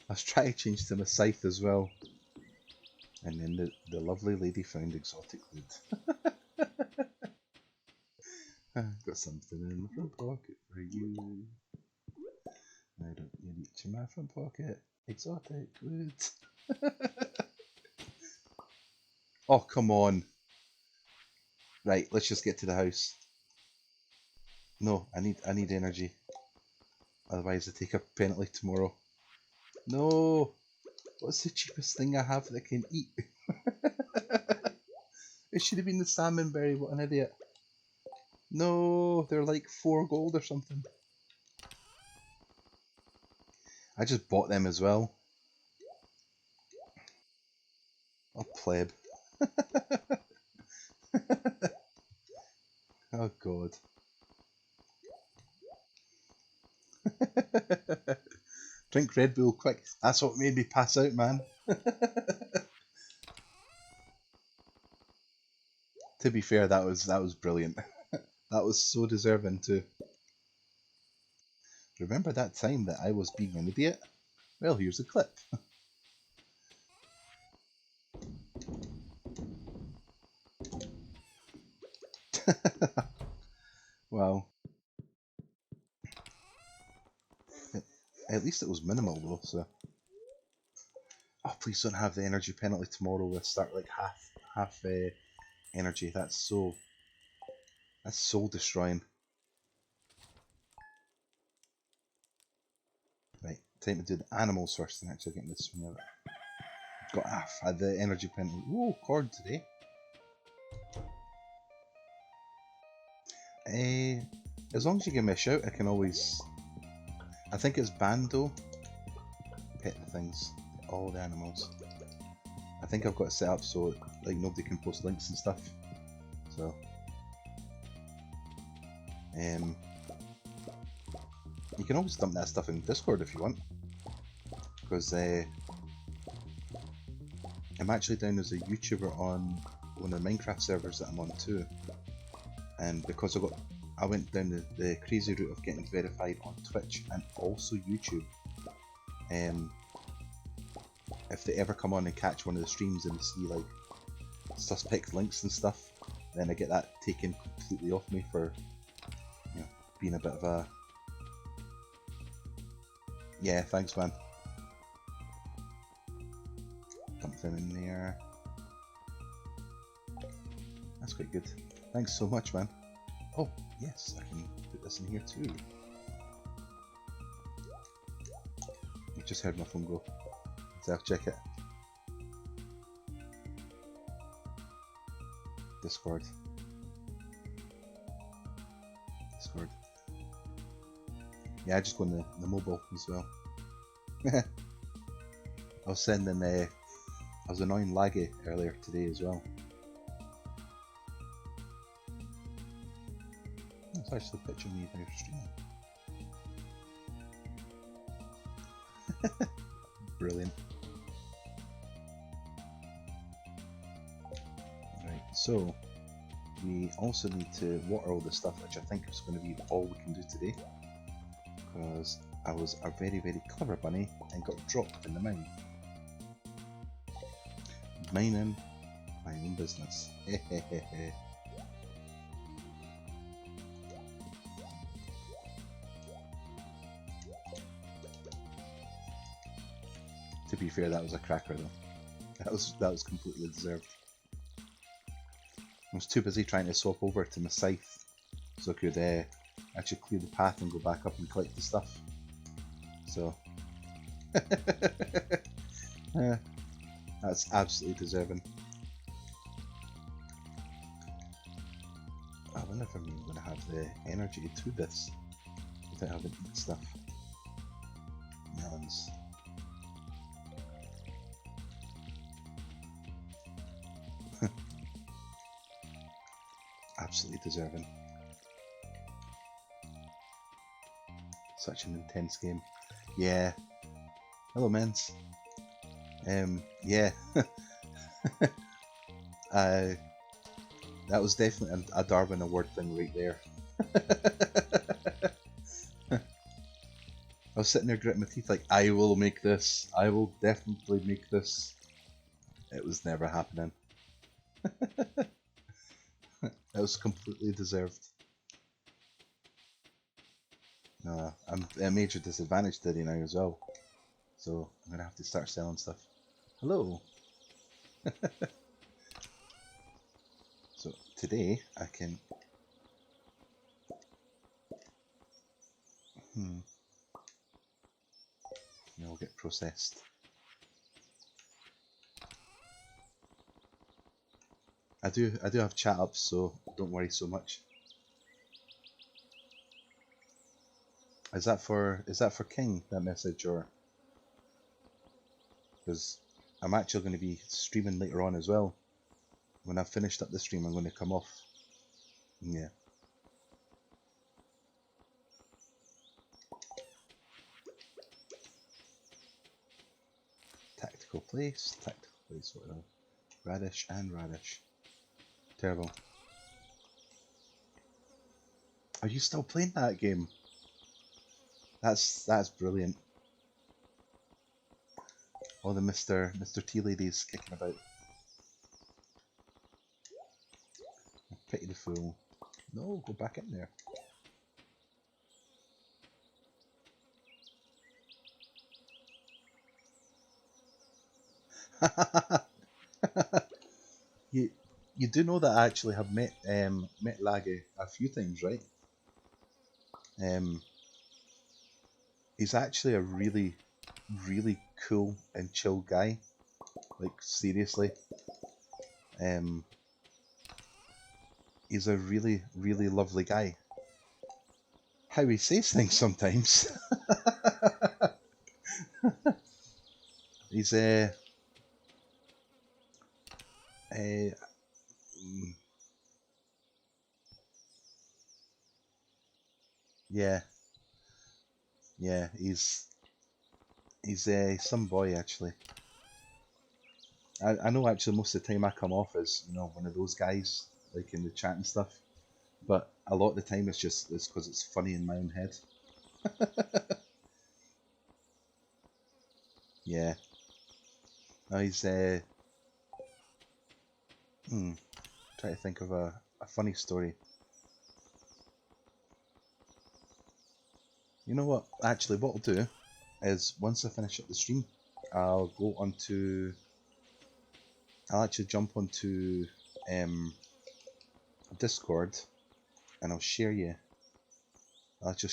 I was trying to change to my scythe as well. And then the lovely lady found exotic wood. Got something in the front pocket for you. I don't need reach in my front pocket. Exotic wood. Oh, come on. Right, let's just get to the house. No, I need energy. Otherwise I take a penalty tomorrow. No! What's the cheapest thing I have that I can eat? It should have been the salmon berry, what an idiot. No, they're like 4 gold or something. I just bought them as well. Oh, pleb. Oh, God. Drink Red Bull quick. That's what made me pass out, man. To be fair, that was brilliant. That was so deserving too. Remember that time that I was being an idiot? Well, here's a clip. Well, at least it was minimal though, so. Oh, please don't have the energy penalty tomorrow. We'll start like half energy. That's soul destroying. Right, time to do the animals first and actually get this one out. Got had the energy penalty. Ooh, cord today. As long as you give me a shout, I can always. I think it's Bando. Pet the things, all the animals. I think I've got it set up so like nobody can post links and stuff. So, you can always dump that stuff in Discord if you want, because I'm actually down as a YouTuber on one of the Minecraft servers that I'm on too, and because I went down the crazy route of getting verified on Twitch and also YouTube. If they ever come on and catch one of the streams and see like suspect links and stuff, then I get that taken completely off me for, you know, being a bit of a. Yeah, thanks, man. Dump them in there. That's quite good. Thanks so much, man. Oh, yes, I can put this in here too. I just heard my phone go. So I'll check it. Discord. Yeah, I just go on the mobile as well. I was sending I was annoying laggy earlier today as well. That's actually a picture of me while you're streaming. Brilliant. Right, so we also need to water all this stuff, which I think is going to be all we can do today, because I was a very, very clever bunny and got dropped in the mine. Mining my own business. To be fair, that was a cracker though. That was completely deserved. I was too busy trying to swap over to my scythe so I could actually clear the path and go back up and collect the stuff. So that's absolutely deserving. I wonder if I'm even going to have the energy to do this without having to eat stuff. Melons. Absolutely deserving. Such an intense game. Yeah. Hello, mens. Yeah. That was definitely a Darwin Award thing right there. I was sitting there gritting my teeth like, I will make this. I will definitely make this. It was never happening. That was completely deserved. I'm at a major disadvantage today now as well. So I'm going to have to start selling stuff. Hello! So today I can... They'll get processed. I do have chat ups, so don't worry so much. Is that for King, that message, or? Because I'm actually going to be streaming later on as well. When I've finished up the stream, I'm going to come off. Yeah. Tactical place, whatever. Radish and radish. Terrible. Are you still playing that game? That's brilliant. All the Mr. T ladies kicking about. Pity the fool. No, go back in there. You do know that I actually have met Laggy a few times, right? He's actually a really, really cool and chill guy. like seriously. He's a really, really lovely guy. How he says things sometimes. He's yeah, yeah, he's some boy actually. I know actually most of the time I come off as, you know, one of those guys like in the chat and stuff, but a lot of the time it's because it's funny in my own head. Yeah. No, he's try to think of a funny story. You know what? Actually, what I'll do is once I finish up the stream, I'll actually jump onto Discord, and I'll just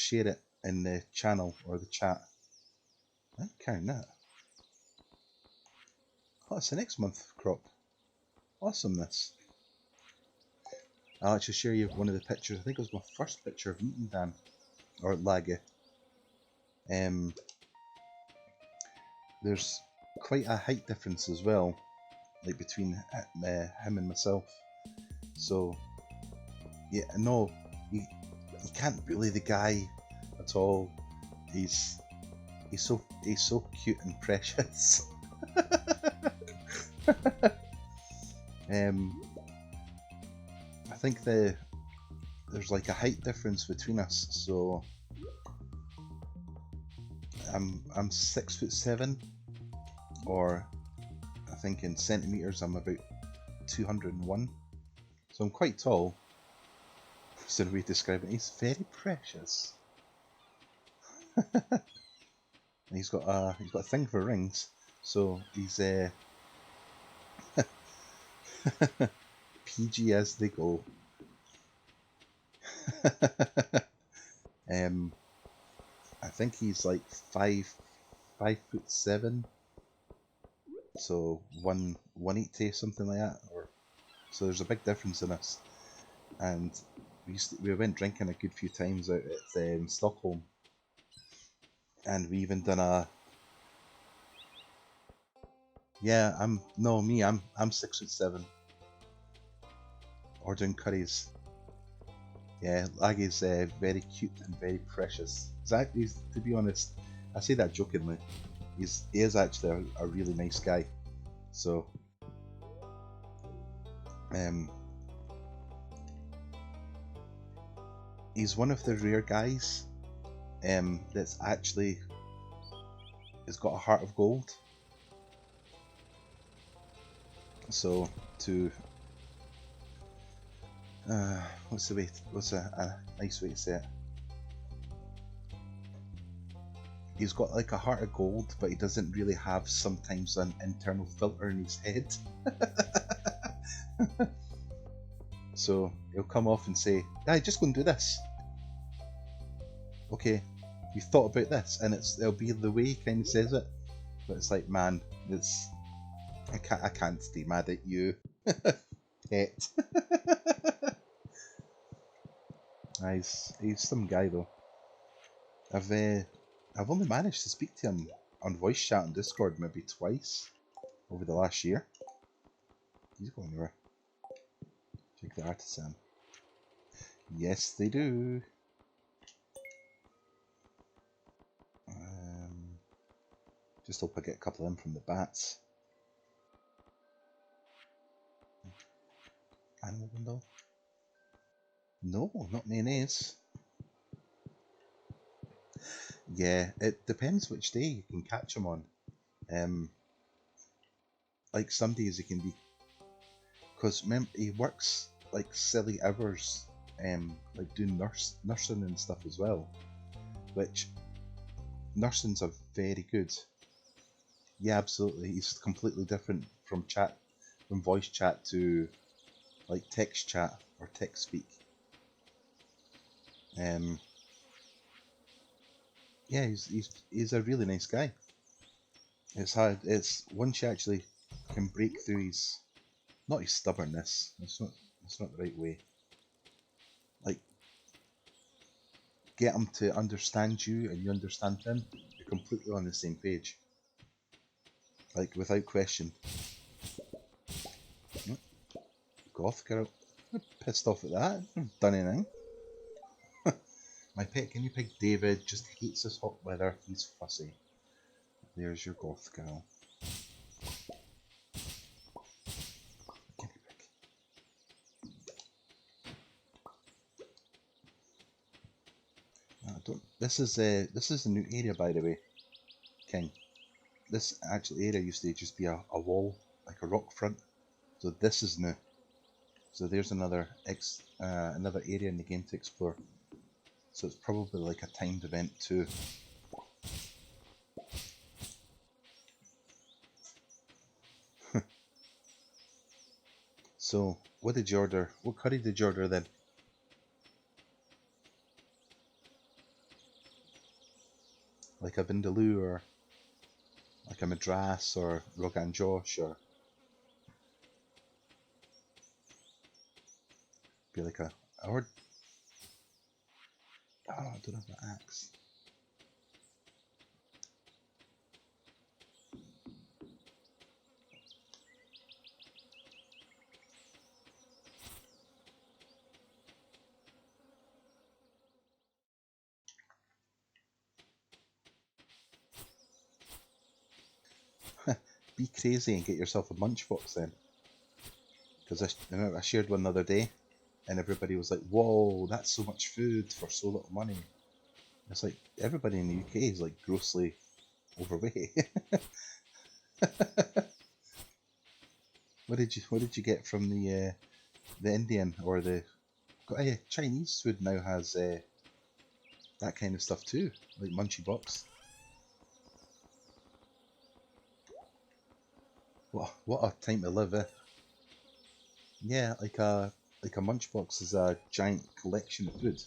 share it in the channel or the chat. I don't count that. Oh, it's the next month crop. Awesomeness. I'll actually share you one of the pictures. I think it was my first picture of meeting Dan or Laggy. There's quite a height difference as well, like between him and myself. So yeah, no, you can't bully the guy at all. He's so cute and precious. I think there's like a height difference between us, so I'm 6'7", or I think in centimeters I'm about 201, so I'm quite tall. So the way to describe it, he's very precious. He's got a thing for rings, so he's PG as they go. I think he's like 5'7", so 180 something like that. So there's a big difference in us, and we went drinking a good few times out at Stockholm, and we even done a. Yeah, I'm 6'7", ordering curries. Yeah, Laggy's very cute and very precious. He's, to be honest, I say that jokingly. He is actually a really nice guy. So, he's one of the rare guys that's actually has got a heart of gold. So what's a nice way to say it? He's got like a heart of gold, but he doesn't really have sometimes an internal filter in his head. So he'll come off and say, "Hey, just go and do this." Okay, you thought about this, and it'll be the way he kind of says it, but it's like, man, I can't stay mad at you, pet. He's some guy though. I've only managed to speak to him on voice chat on Discord maybe twice over the last year. He's going anywhere. Take the artisan. Yes, they do. Just hope I get a couple of them from the bats. Animal window? No, not mayonnaise. Yeah, it depends which day you can catch him on. Like some days he can be, because he works like silly hours, like doing nursing and stuff as well, which nursing's are very good. Yeah, absolutely. He's completely different from voice chat to like text chat or text speak. Yeah, he's a really nice guy. It's hard. It's once you actually can break through his, not his stubbornness. That's not the right way. Like, get him to understand you, and you understand him. You're completely on the same page. Like, without question. Goth girl. I'm pissed off at that. I haven't done anything. My pet guinea pig David just hates this hot weather. He's fussy. There's your goth girl. Guinea pig. This is a new area, by the way, King. This actual area used to just be a wall, like a rock front. So this is new. So there's another area in the game to explore. So it's probably like a timed event too. So what did you order? What curry did you order then? Like a vindaloo, or like a madras, or rogan josh, or be like a... Oh, I don't have my axe. Be crazy and get yourself a munchbox then. Because I shared one the other day, and everybody was like, whoa, that's so much food for so little money. It's like, everybody in the UK is like grossly overweight. What did you get from the Indian, or the Chinese food now has that kind of stuff too, like Munchie Box. What a time to live, eh? Yeah, like a Munchbox is a giant collection of food.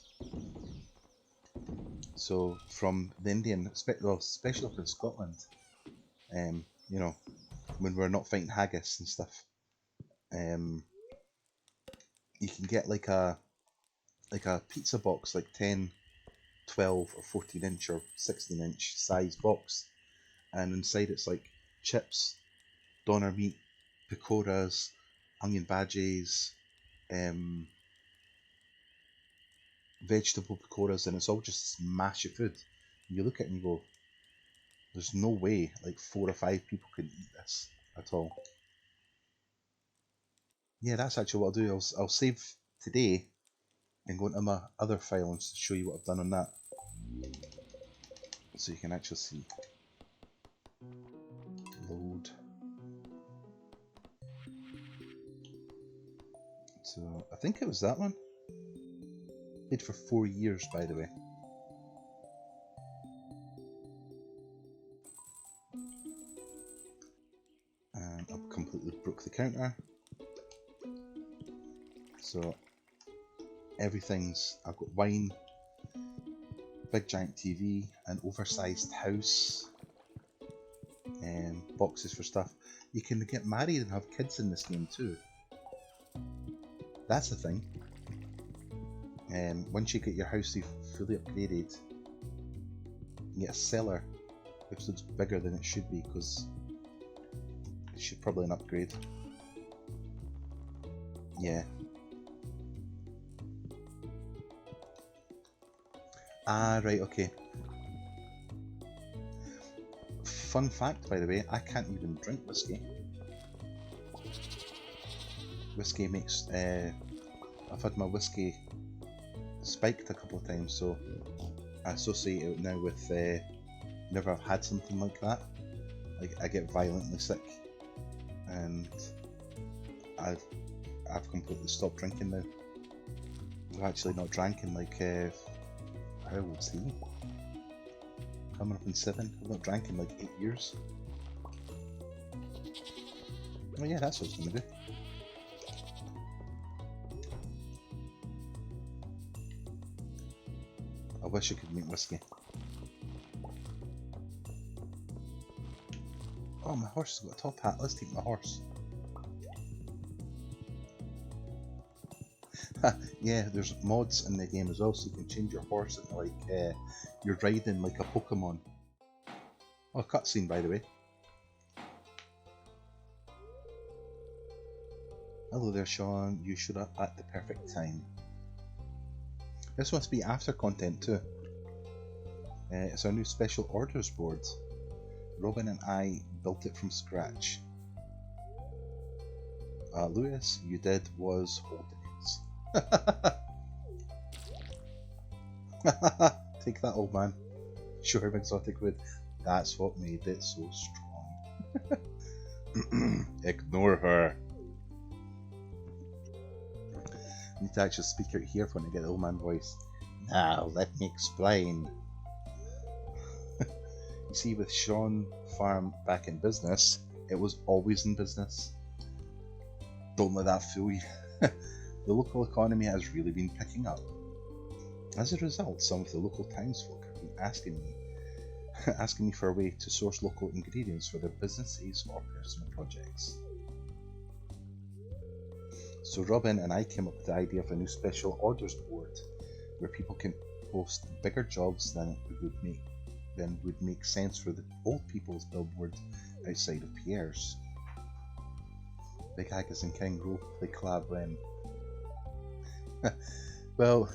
So from the Indian, especially up in Scotland, you know, when we're not fighting haggis and stuff, you can get like a pizza box, like 10, 12 or 14 inch or 16 inch size box, and inside it's like chips, doner meat, pakoras, onion bhajis, vegetable pakoras, and it's all just this mash of food. And you look at it and you go, there's no way like 4 or 5 people can eat this at all. Yeah, that's actually what I'll do. I'll save today and go into my other file and show you what I've done on that, so you can actually see. Load. So I think it was that one. Played for 4 years, by the way. And I've completely broke the counter. So everything's, I've got wine, big giant TV, an oversized house, and boxes for stuff. You can get married and have kids in this game too. That's the thing. Once you get your house fully upgraded, you get a cellar, which looks bigger than it should be, because it should probably an upgrade. Yeah. Ah, right, okay. Fun fact, by the way, I can't even drink whiskey. Whiskey makes... I've had my whiskey spiked a couple of times, so I associate it now with whenever I've had something like that, I get violently sick, and I've completely stopped drinking now. I've actually not drank in like how old is he? Coming up in 7. I've not drank in like 8 years. Oh yeah, that's what I was gonna do. I wish I could make whiskey. Oh, Oh, my horse has got a top hat. Let's take my horse. Yeah, there's mods in the game as well, so you can change your horse into like you're riding like a Pokemon. Oh, cutscene by the way. Hello there, Sean. You showed up at the perfect time. This must be after content too. It's our new special orders board. Robin and I built it from scratch. Lewis, you did was hold hands. Take that, old man. Sure, exotic wood. That's what made it so strong. Ignore her. I need to actually speak out here when I get the old man voice. Now, let me explain. You see, with Sean Farm back in business, it was always in business. Don't let that fool you. The local economy has really been picking up. As a result, some of the local townsfolk have been asking me for a way to source local ingredients for their businesses or personal projects. So Robin and I came up with the idea of a new special orders board where people can post bigger jobs than would make sense for the old people's billboard outside of Pierre's. Big Haggis and King role play collab when. Well,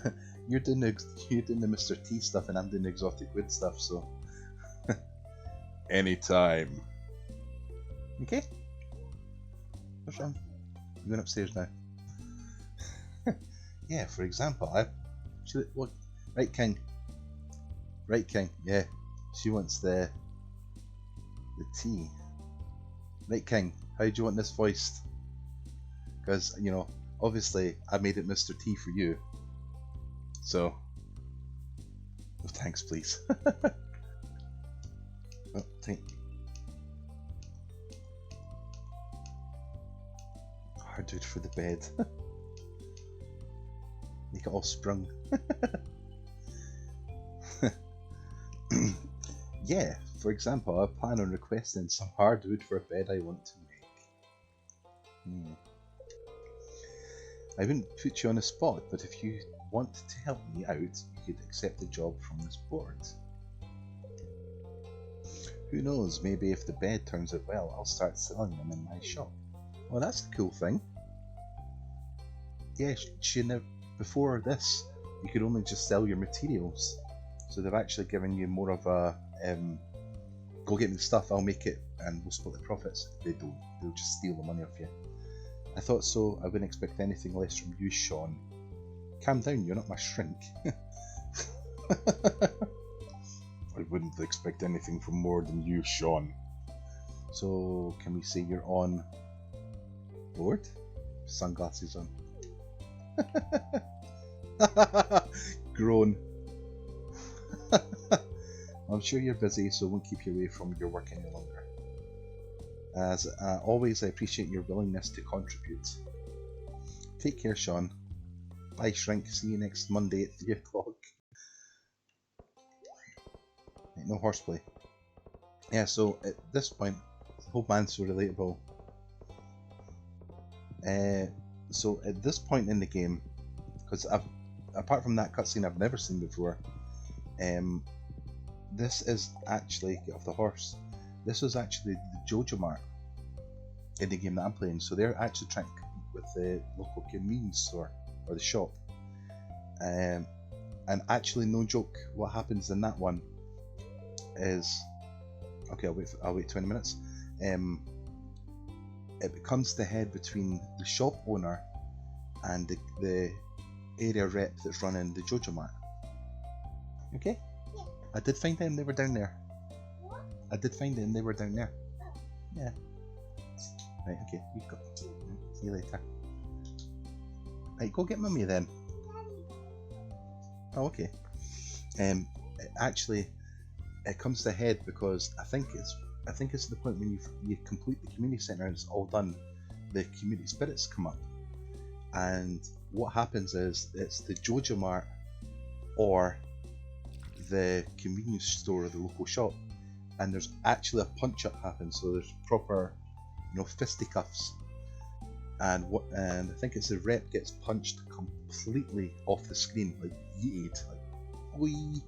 you're doing the Mr. T stuff and I'm doing the exotic wood stuff, so anytime. Okay. What's wrong? I'm going upstairs now. Yeah, for example, what? Right, King. Right, King. Yeah, she wants the tea. Right, King. How do you want this voiced? Because you know, obviously, I made it Mr. T for you. So, oh, thanks, please. Oh, thank. Hardwood for the bed. Make it all sprung. Yeah, for example, I plan on requesting some hardwood for a bed I want to make. I wouldn't put you on the spot, but if you want to help me out, you could accept the job from this board. Who knows, maybe if the bed turns out well, I'll start selling them in my shop. Well, that's a cool thing. Yeah, before this, you could only just sell your materials. So they've actually given you more of a, go get me the stuff, I'll make it, and we'll split the profits. They don't. They'll just steal the money off you. I thought so. I wouldn't expect anything less from you, Sean. Calm down, you're not my shrink. I wouldn't expect anything from more than you, Sean. So, can we say you're on board? Sunglasses on. Groan. I'm sure you're busy, so I won't keep you away from your work any longer. As always, I appreciate your willingness to contribute. Take care, Sean. Bye, Shrink. See you next Monday at 3 o'clock. No horseplay. Yeah, so at this point, the whole man's so relatable. So at this point in the game, because apart from that cutscene I've never seen before, this is actually, get off the horse, this was actually the Jojo Mart in the game that I'm playing, so they're actually trying to compete with the local convenience store, or the shop. And actually, no joke, what happens in that one is, okay, I'll wait 20 minutes. It becomes the head between the shop owner and the area rep that's running the Jojo Mart. Okay? Yeah. I did find them, they were down there. What? I did find them, they were down there. Oh. Yeah. Right, okay, you go. See you later. Right, go get mummy then. Oh, okay. Actually, it comes to head because I think it's the point when you complete the community centre and it's all done, the community spirits come up, and what happens is it's the Jojo Mart or the convenience store or the local shop and there's actually a punch up happen, so there's proper, you know, fisticuffs. And I think it's the rep gets punched completely off the screen, like yeeted, like wee.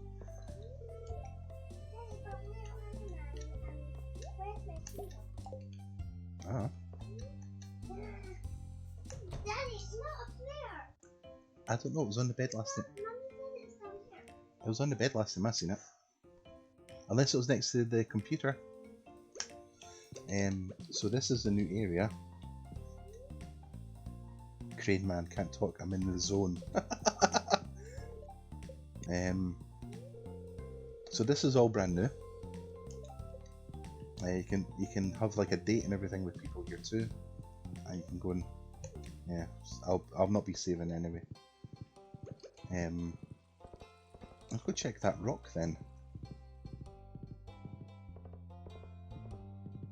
Ah. Daddy, it's not up there. I don't know, it was on the bed last night. It was on the bed last time I seen it. Unless it was next to the computer. So this is the new area. Crane man, can't talk, I'm in the zone. So this is all brand new. You can have like a date and everything with people here too. And you can go and, yeah, I'll not be saving anyway. I'll go check that rock then.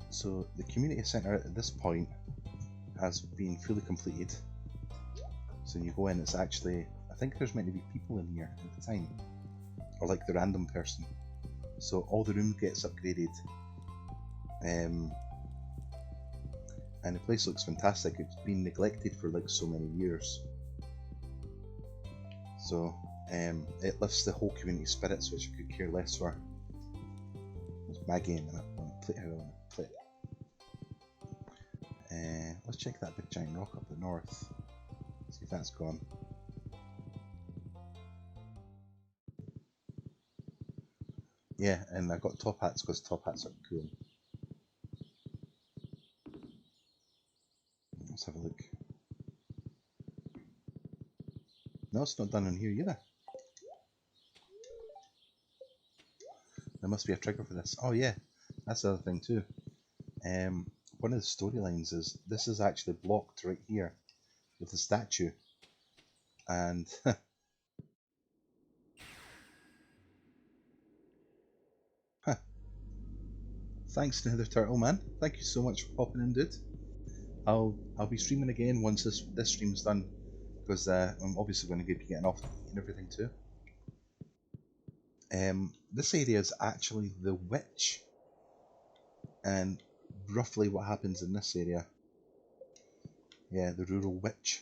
So the community centre at this point has been fully completed. So when you go in, it's actually, I think there's meant to be people in here at the time, or like the random person. So all the room gets upgraded, and the place looks fantastic. It's been neglected for like so many years. So it lifts the whole community spirits, which I could care less for. It's my game, and I want to play how I want to play it. Let's check that big giant rock up the north. See if that's gone. Yeah, and I got top hats because top hats are cool. Let's have a look. No, it's not done in here either. There must be a trigger for this. Oh yeah, that's the other thing too. One of the storylines is this is actually blocked right here with the statue, and thanks to the Turtle Man. Thank you so much for popping in, dude. I'll be streaming again once this stream's done, because I'm obviously going to be getting off and everything too. This area is actually the witch, and roughly what happens in this area. Yeah, the rural witch.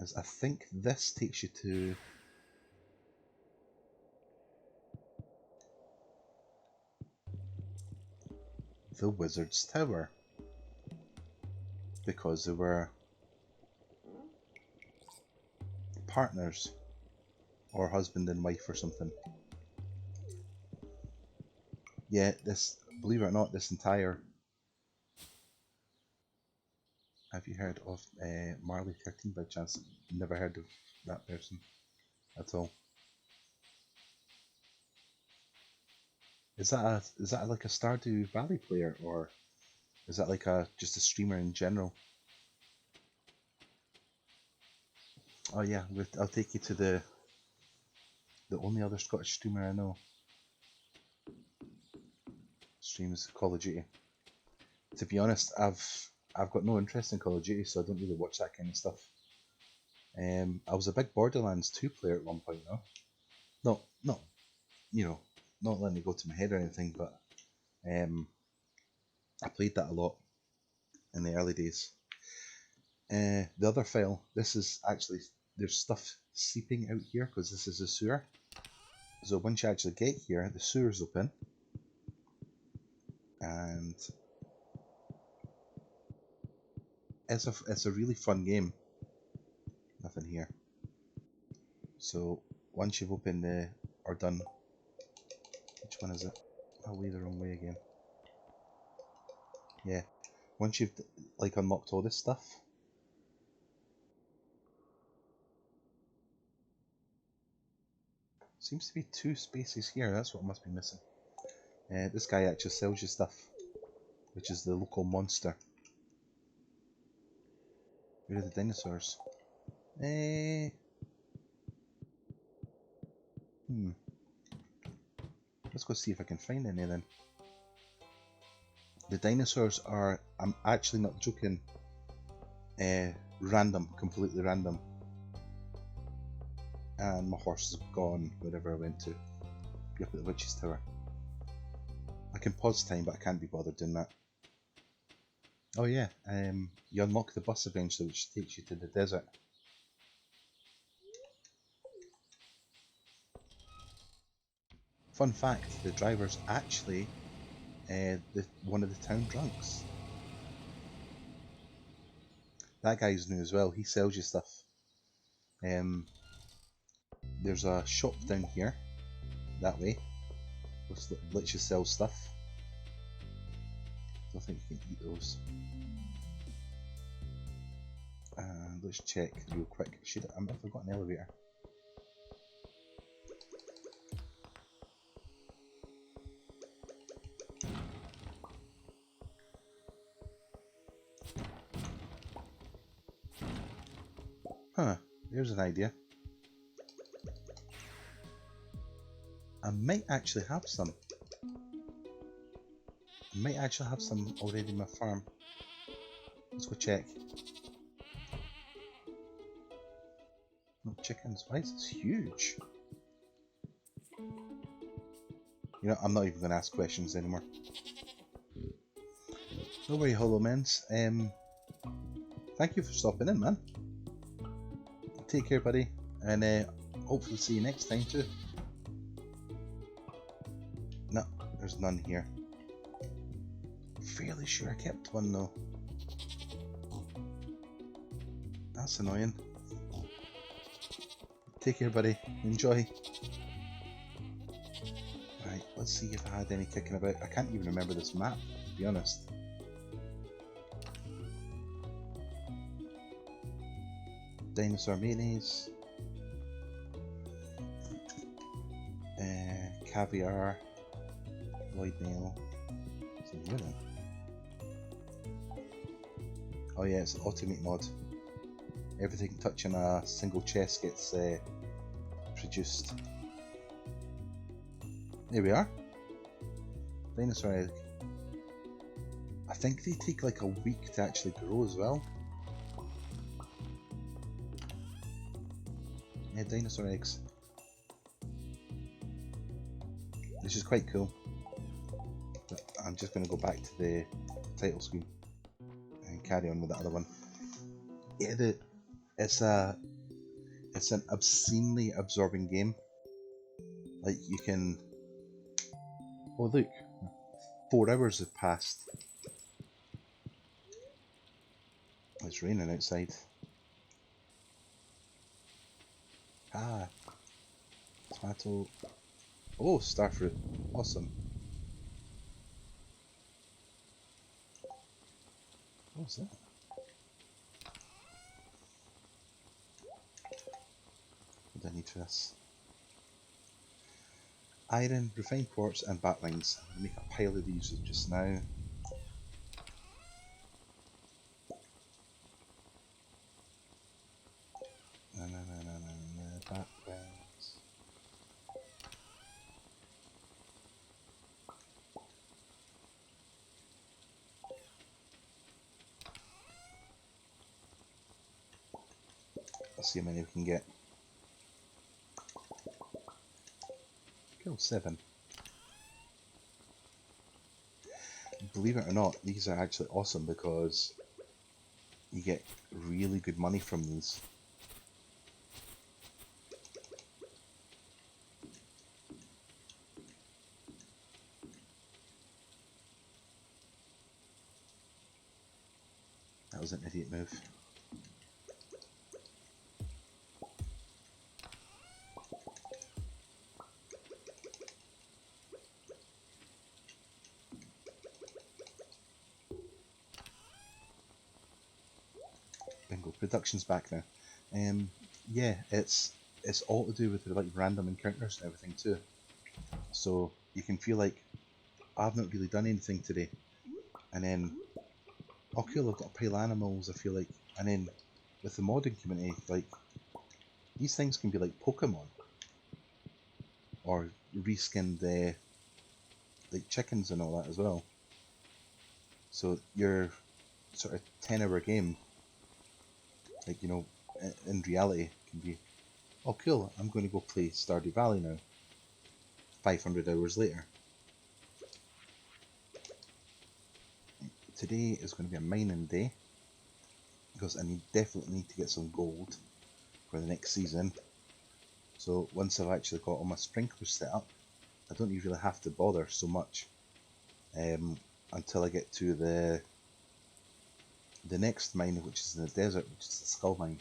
Is I think this takes you to the Wizard's Tower, because they were partners, or husband and wife or something. Yeah, this, believe it or not, this entire... Have you heard of Marley 13 by chance? Never heard of that person at all. Is that like a Stardew Valley player, or is that like just a streamer in general? Oh yeah, I'll take you to the only other Scottish streamer I know. Streams Call of Duty. To be honest, I've got no interest in Call of Duty, so I don't really watch that kind of stuff. I was a big Borderlands 2 player at one point though. Not you know, not letting it go to my head or anything, but I played that a lot in the early days. The other file, this is actually, there's stuff seeping out here because this is a sewer. So once you actually get here, the sewer's open, and it's a really fun game. Nothing here. So once you've opened or done, which one is it? I'll way the wrong way again. Yeah, once you've like unlocked all this stuff, seems to be 2 spaces here. That's what must be missing. This guy actually sells you stuff, which is the local monster. Where are the dinosaurs? Let's go see if I can find any then. The dinosaurs are, I'm actually not joking, random, completely random. And my horse is gone wherever I went to. Be up at the Witch's Tower. I can pause time, but I can't be bothered doing that. Oh yeah, you unlock the bus eventually, which takes you to the desert. Fun fact, the driver's actually one of the town drunks. That guy's new as well, he sells you stuff. There's a shop down here, that way, which lets you sell stuff. I don't think you can eat those. Let's check real quick. Have I got an elevator? Huh, there's an idea. I might actually have some. I might actually have some already in my farm. Let's go check. No chickens. Why is this huge? You know, I'm not even going to ask questions anymore. No worry, Hollow-Mens. Thank you for stopping in, man. Take care, buddy, and hopefully see you next time too. No, there's none here. Fairly sure I kept one though. That's annoying. Take care, buddy. Enjoy. Right, let's see if I had any kicking about. I can't even remember this map, to be honest. Dinosaur mayonnaise. Caviar. Lloyd nail. Oh yeah, it's an automate mod. Everything touching a single chest gets produced. There we are. Dinosaur egg. I think they take like a week to actually grow as well. Yeah, dinosaur eggs. Which is quite cool. But I'm just going to go back to the title screen and carry on with the other one. Yeah, it's an obscenely absorbing game. Like you can. Oh look, 4 hours have passed. It's raining outside. Ah, tomato. Oh, starfruit. Awesome. What's that? What do I need for this? Iron, refined quartz, and batlings. I'm going to make a pile of these just now. Batlings. Let's see how many we can get. Kill 7. Believe it or not, these are actually awesome because you get really good money from these. That was an idiot move. Bingo, production's back now. Yeah, it's all to do with the like random encounters and everything too. So you can feel like I've not really done anything today, and then oh cool, I've got a pile of animals. I feel like, and then with the modding community, like these things can be like Pokemon or reskinned like chickens and all that as well. So your sort of 10-hour game, like you know, in reality can be, oh cool, I'm going to go play Stardew Valley now. 500 hours later. today is going to be a mining day because I definitely need to get some gold for the next season. So once I've actually got all my sprinklers set up, I don't really have to bother so much until I get to the next mine, which is in the desert, which is the Skull Mine.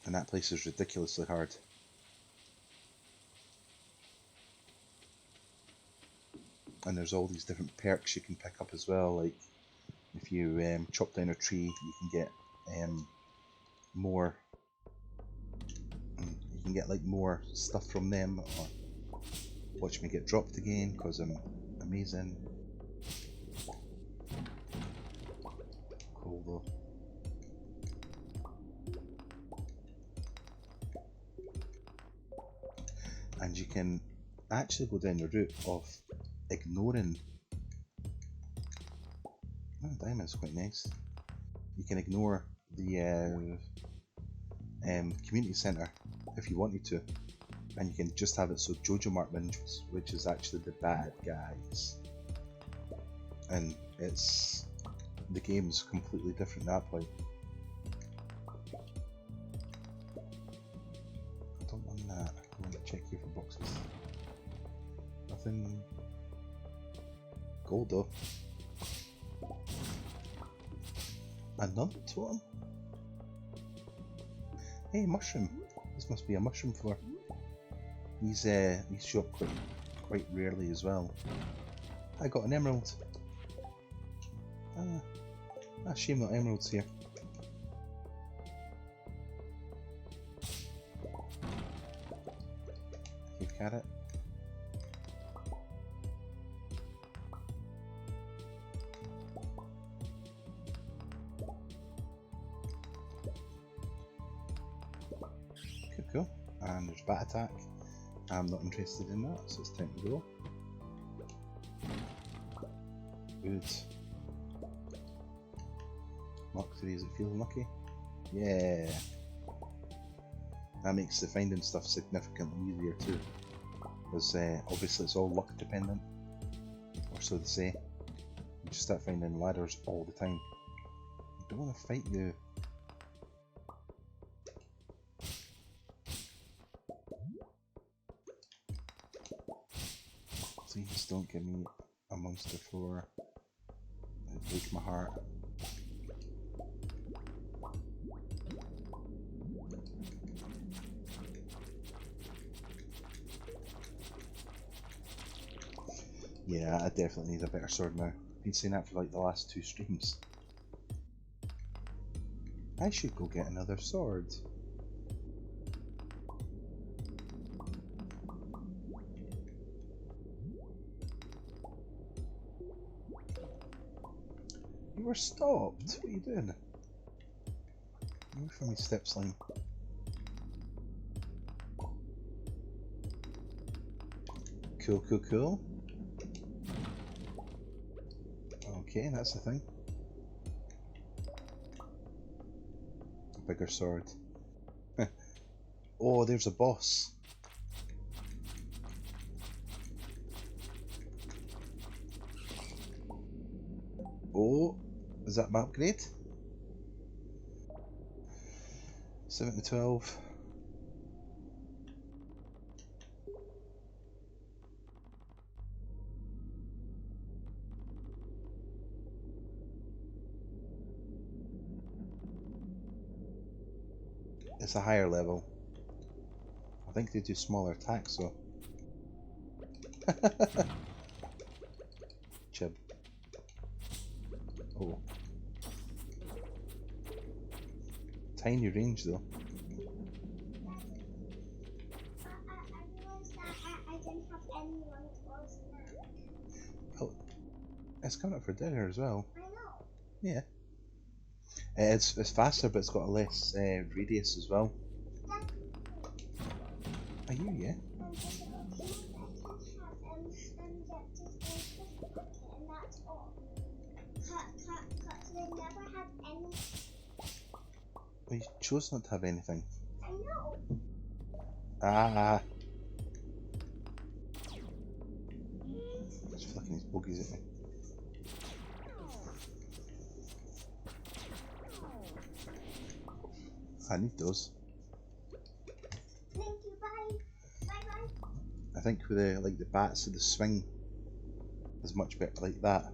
And that place is ridiculously hard. And there's all these different perks you can pick up as well, like if you chop down a tree, you can get more. You can get like more stuff from them, or watch me get dropped again because I'm amazing. Cool though. And you can actually go down the route of ignoring. Oh, diamond's quite nice. You can ignore the community centre if you wanted to, and you can just have it so Jojo Mart wins, which is actually the bad guys. And the game's completely different at that point. I don't want that. I want to check here for boxes. Nothing. Gold though. Another totem? Hey, mushroom. This must be a mushroom floor. These show up quite rarely as well. I got an emerald. Shame not emeralds here. Okay, carrot. Cool. And there's bat attack. I'm not interested in that, so it's time to go. Good. Mark 3, is it feeling lucky? Yeah. That makes the finding stuff significantly easier too. Because obviously it's all luck dependent. Or so they say. You just start finding ladders all the time. I don't want to fight you. Please don't give me a monster floor. It breaks my heart. Yeah, I definitely need a better sword now. I've been saying that for like the last 2 streams. I should go get another sword. You were stopped. What are you doing? Move from me, step slime. Cool, cool, cool. Okay, that's the thing. A bigger sword. Oh, there's a boss. Oh, is that my upgrade? 7 to 12. It's a higher level. I think they do smaller attacks, so. Chib. Oh. Tiny range though. I realised that I didn't have anyone for snack. Oh, it's coming up for dinner as well. I know. Yeah. It's faster, but it's got a less radius as well. Are you? Yeah. Well, you chose not to have anything. I know. Ah. He's flicking his bogies at me. I need those. Thank you, bye. Bye. I think with the bats of the swing is much better. Like that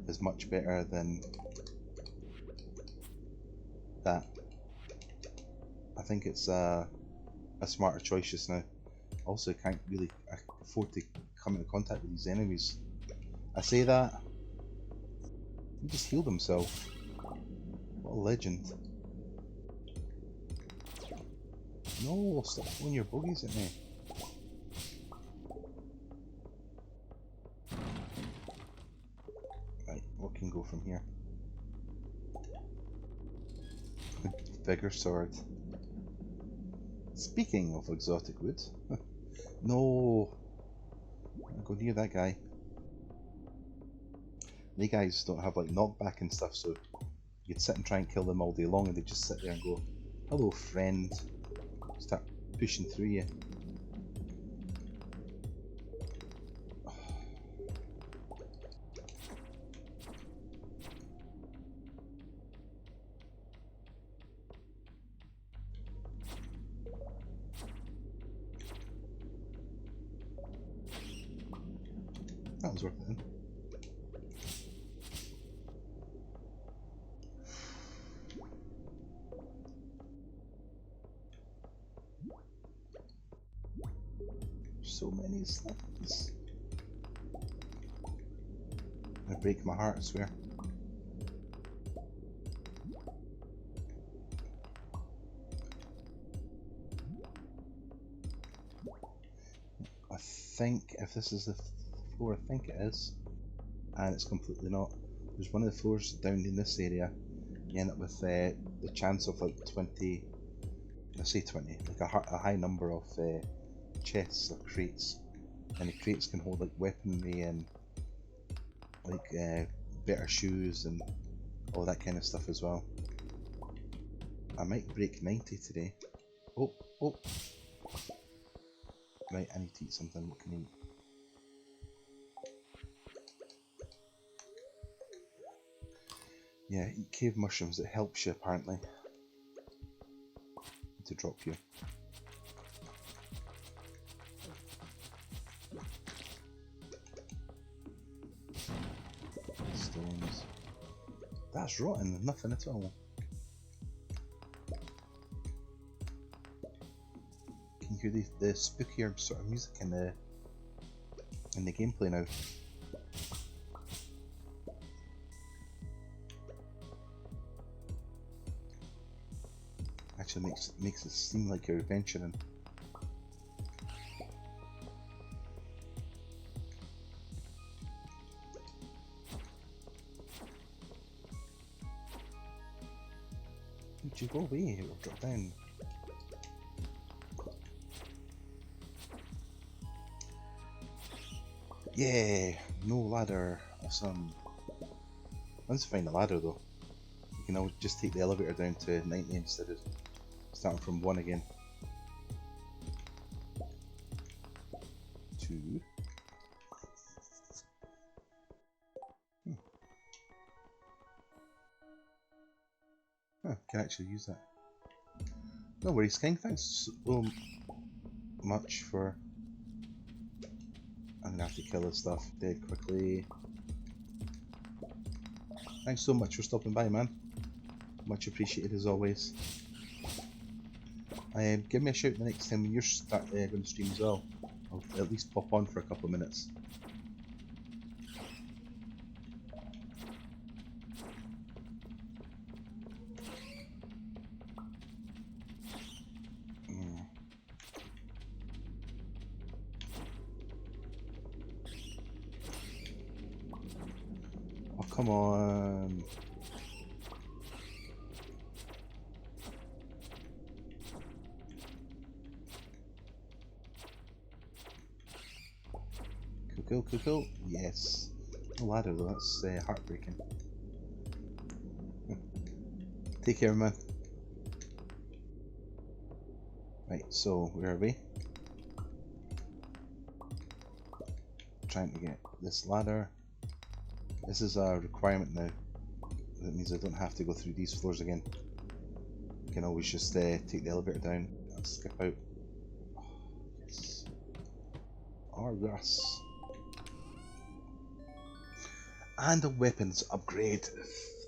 is much better than that. I think it's a smarter choice just now. Also, can't really afford to come into contact with these enemies. I say that. He just healed himself. What a legend. No, stop throwing your bogeys at me. Right, what can go from here? Bigger sword. Speaking of exotic wood. No! Don't go near that guy. They guys don't have like knockback and stuff, so you'd sit and try and kill them all day long and they just sit there and go, hello friend. Start pushing through you. That was worth it then. So many things. I break my heart, I swear. I think if this is the floor I think it is, and it's completely not. There's one of the floors down in this area. You end up with the chance of like 20, I say 20, like a high number of chests or crates, and the crates can hold like weaponry and like better shoes and all that kind of stuff as well. I might break 90 today. Oh. Right, I need to eat something. What can I eat? Yeah, eat cave mushrooms. It helps you apparently. Need to drop you. Stones. That's rotten. Nothing at all. Can you hear the spookier sort of music in the gameplay now? Actually makes it seem like you're adventuring. Would you go away or drop down? Yeah, no ladder. Awesome. Once you find a ladder though, you can always just take the elevator down to 90 instead of starting from 1 again. 2. Huh, can actually use that. No worries, King. Thanks so much for... I'm gonna have to kill this stuff dead quickly. Thanks so much for stopping by, man. Much appreciated as always. Give me a shout the next time when you're going to stream as well. I'll at least pop on for a couple of minutes. Oh, come on. Cool. Yes. No ladder though, that's heartbreaking. Take care, man. Right, so where are we? Trying to get this ladder. This is a requirement now. That means I don't have to go through these floors again. You can always just take the elevator down and skip out. Oh, yes. Oh, yes. And a weapons upgrade,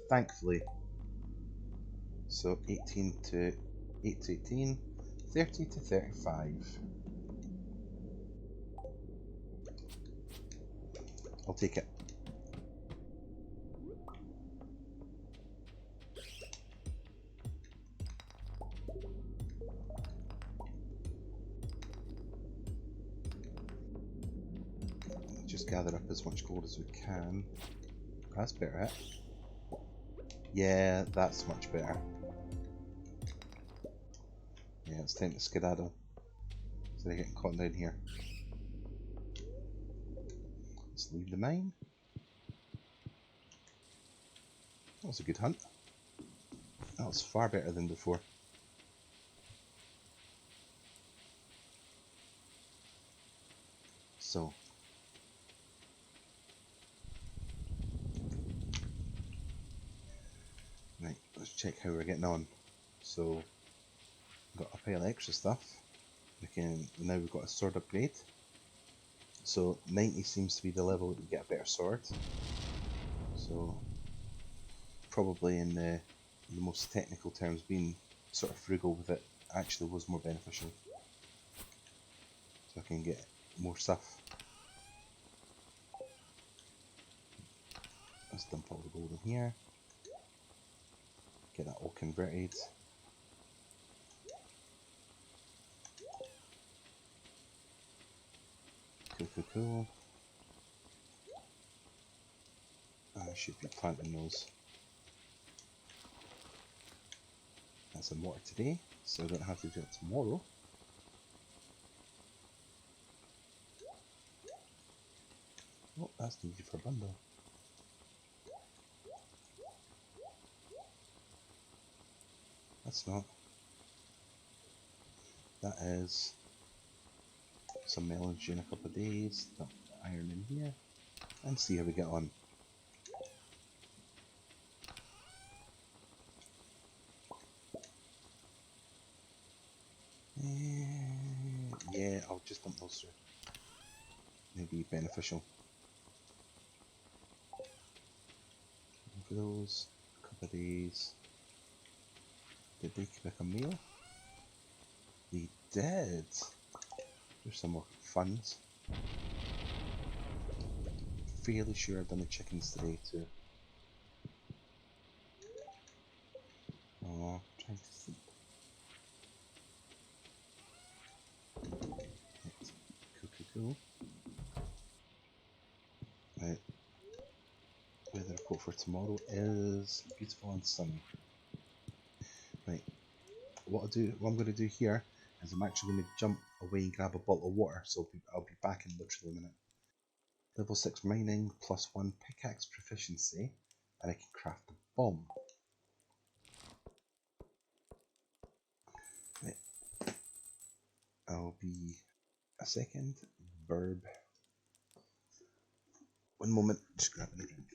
thankfully. So 18 to 8 to 18, 30 to 35. I'll take it. Just gather up as much gold as we can. That's better, eh? Yeah, that's much better. Yeah, it's time to skedaddle. So they're getting caught down here. Let's leave the mine. That was a good hunt. That was far better than before. So, right, let's check how we're getting on. So, got a pile of extra stuff. Now we've got a sword upgrade. So 90 seems to be the level that you get a better sword. So probably in the most technical terms, being sort of frugal with it actually was more beneficial. So I can get more stuff. Let's dump all the gold in here. Get that all converted. Cool. I should be planting those. That's some water today, so I don't have to do it tomorrow. Oh, that's needed for a bundle. That's not. That is some melons in a couple of days. Dump the iron in here and see how we get on. Yeah, I'll just dump those through. Maybe beneficial. For those, a couple of days. Did they make a meal? They did. There's some more funds. Fairly sure I've done the chickens today too. Oh, trying to sleep. Right. Cool. Right. Weather report for tomorrow is beautiful and sunny. Right. What I'm going to do here is I'm actually going to jump away and grab a bottle of water. So I'll be back in literally a minute. Level 6 mining, +1 pickaxe proficiency, and I can craft a bomb. Right. I'll be a second. Verb. One moment, just grabbing a drink.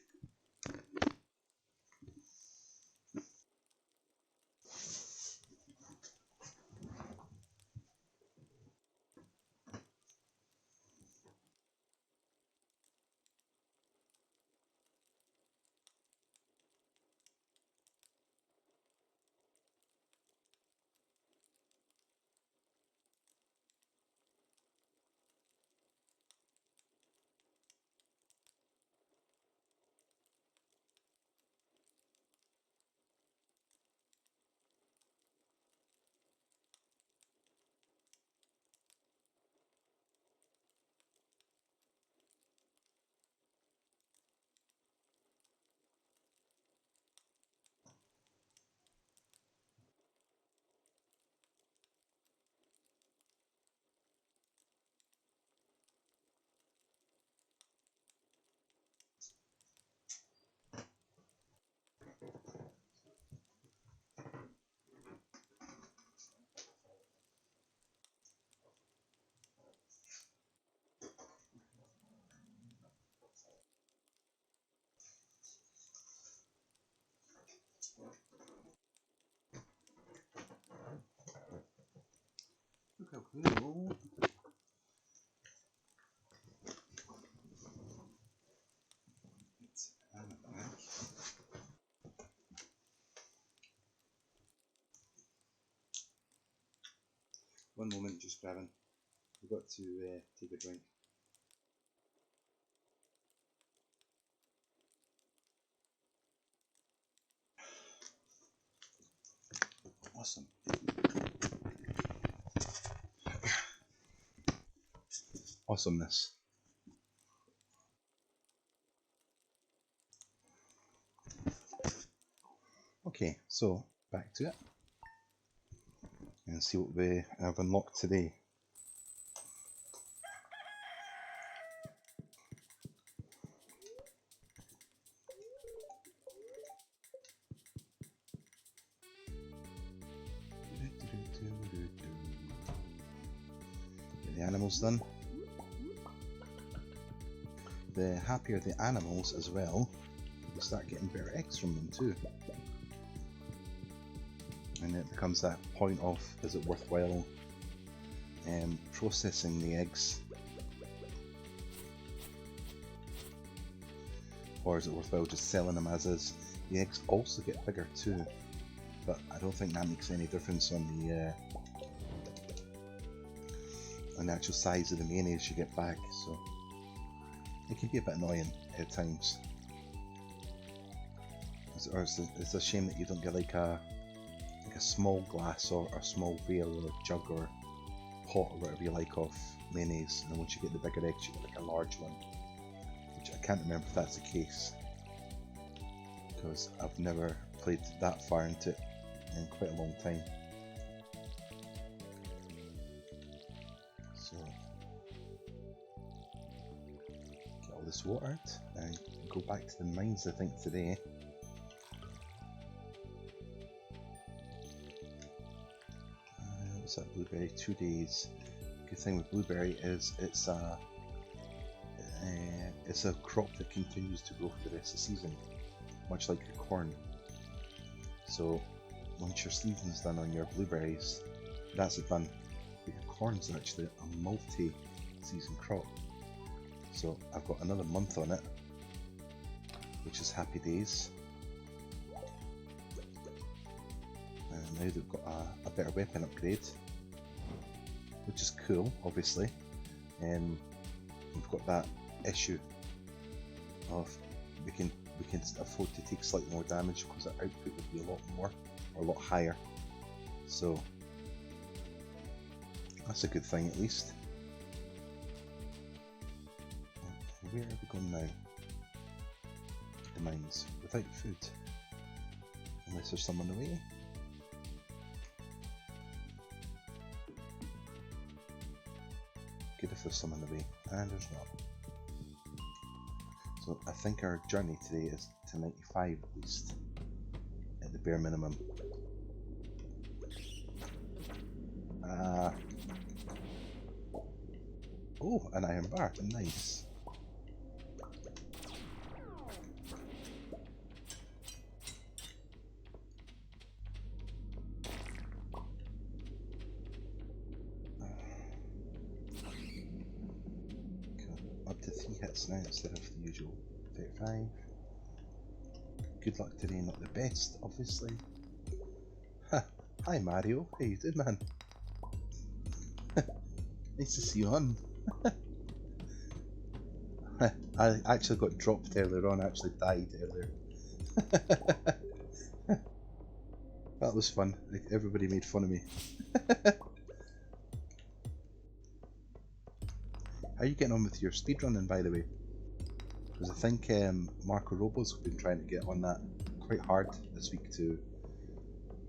Cool. It's a bag. One moment, just grabbing. We've got to take a drink. Awesome. Awesomeness. Okay, so back to it and see what we have unlocked today. Get the animals done. The happier the animals as well, you start getting better eggs from them too. And it becomes that point of, is it worthwhile processing the eggs, or is it worthwhile just selling them as is? The eggs also get bigger too, but I don't think that makes any difference on the actual size of the mayonnaise you get back, so it can be a bit annoying at times. It's a shame that you don't get like a small glass or a small vial or jug or pot or whatever you like of mayonnaise, and then once you get the bigger eggs you get like a large one, which I can't remember if that's the case because I've never played that far into it in quite a long time. So get all this water out and go back to the mines I think today. What's that blueberry? 2 days. Good thing with blueberry is it's a crop that continues to grow for the rest of the season, much like your corn. So once your season's done on your blueberries, that's it done. But your corn's actually a multi-season crop. So I've got another month on it, which is happy days. And now they've got a better weapon upgrade, which is cool, obviously. We've got that issue of we can afford to take slightly more damage because our output would be a lot more or a lot higher. So that's a good thing at least. Where are we going now? The mines without food, unless there's some on the way. Good if there's some on the way, and there's not. So I think our journey today is to 95 at least, at the bare minimum. Oh, an iron bar, nice. Up to 3 hits now instead of the usual 35. Good luck today, not the best, obviously. Hi Mario, how you doing, man? Nice to see you on. I actually got dropped earlier on, I actually died earlier. That was fun, like, everybody made fun of me. How are you getting on with your speedrunning, by the way? Because I think Marco Robo's been trying to get on that quite hard this week to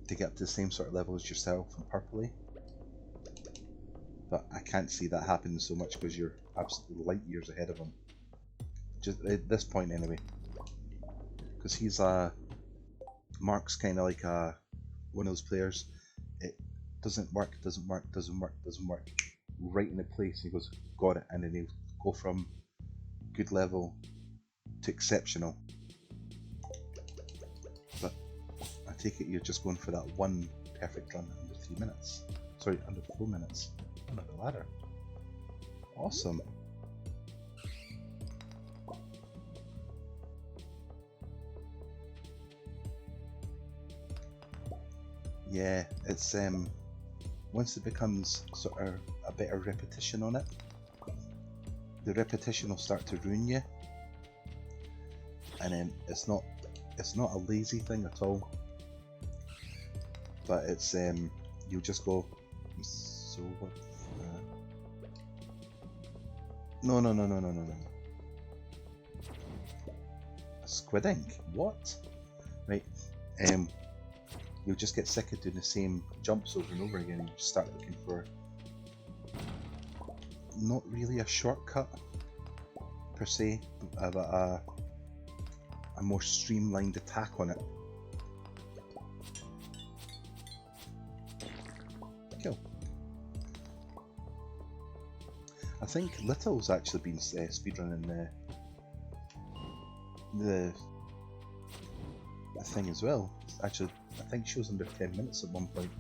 get up to the same sort of level as yourself and Purpley. But I can't see that happening so much because you're absolutely light years ahead of him. Just at this point anyway. Because he's Mark's kind of like one of those players. It doesn't work, doesn't work, doesn't work, doesn't work. Right in the place, he goes, got it, and then he'll go from good level to exceptional. But I take it you're just going for that one perfect run under 3 minutes. Sorry, under 4 minutes. Another ladder. Awesome. Yeah, it's once it becomes sort of a bit of repetition on it, the repetition will start to ruin you, and then it's not a lazy thing at all, but it's you'll just go, so what? No. Squid ink? What? Right. You'll just get sick of doing the same jumps over and over again, and you start looking for not really a shortcut per se, but a more streamlined attack on it. Cool. I think Little's actually been speedrunning the thing as well. Actually, I think she was under 10 minutes at one point.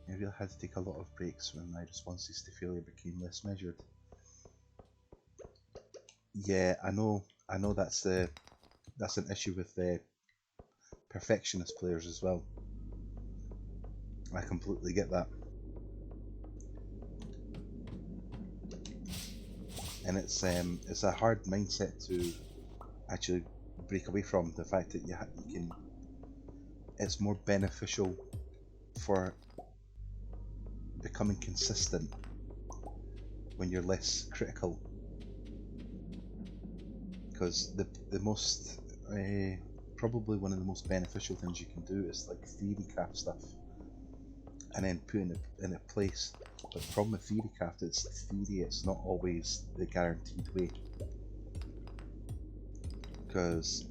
I really had to take a lot of breaks when my responses to failure became less measured. Yeah, I know that's an issue with perfectionist players as well. I completely get that. And it's a hard mindset to actually break away from, the fact that you can. It's more beneficial for becoming consistent when you're less critical, because the most probably one of the most beneficial things you can do is like theory craft stuff and then put it in a place. But the problem with theory craft, it's theory, it's not always the guaranteed way, because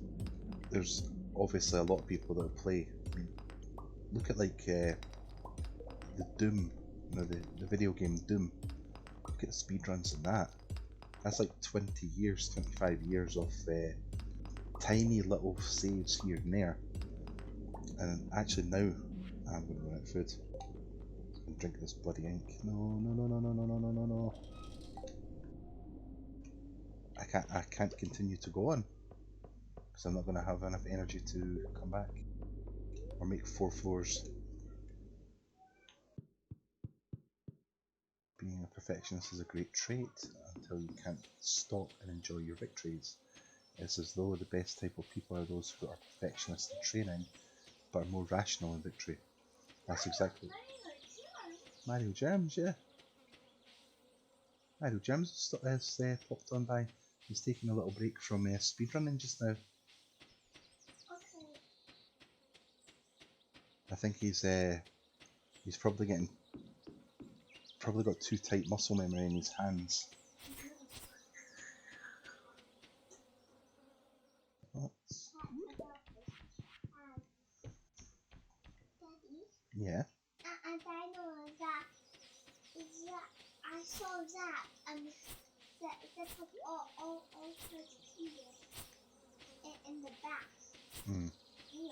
there's obviously a lot of people that will play. I mean, look at like the Doom, the video game Doom. Look at the speedruns in that. That's like 20 years, 25 years of tiny little saves here and there. And actually now, I'm going to run out of food. I'm going to drink this bloody ink. No. I can't continue to go on, because I'm not going to have enough energy to come back or make 4 floors. Being a perfectionist is a great trait until you can't stop and enjoy your victories. It's as though the best type of people are those who are perfectionists in training, but are more rational in victory. That's exactly Mario Gems, yeah. Mario Gems has popped on by. He's taking a little break from speedrunning just now. Okay. I think he's probably got too tight muscle memory in his hands. What? Daddy? Yeah. And I know that I saw that that put all tortillas in the bath. Hmm. Ew.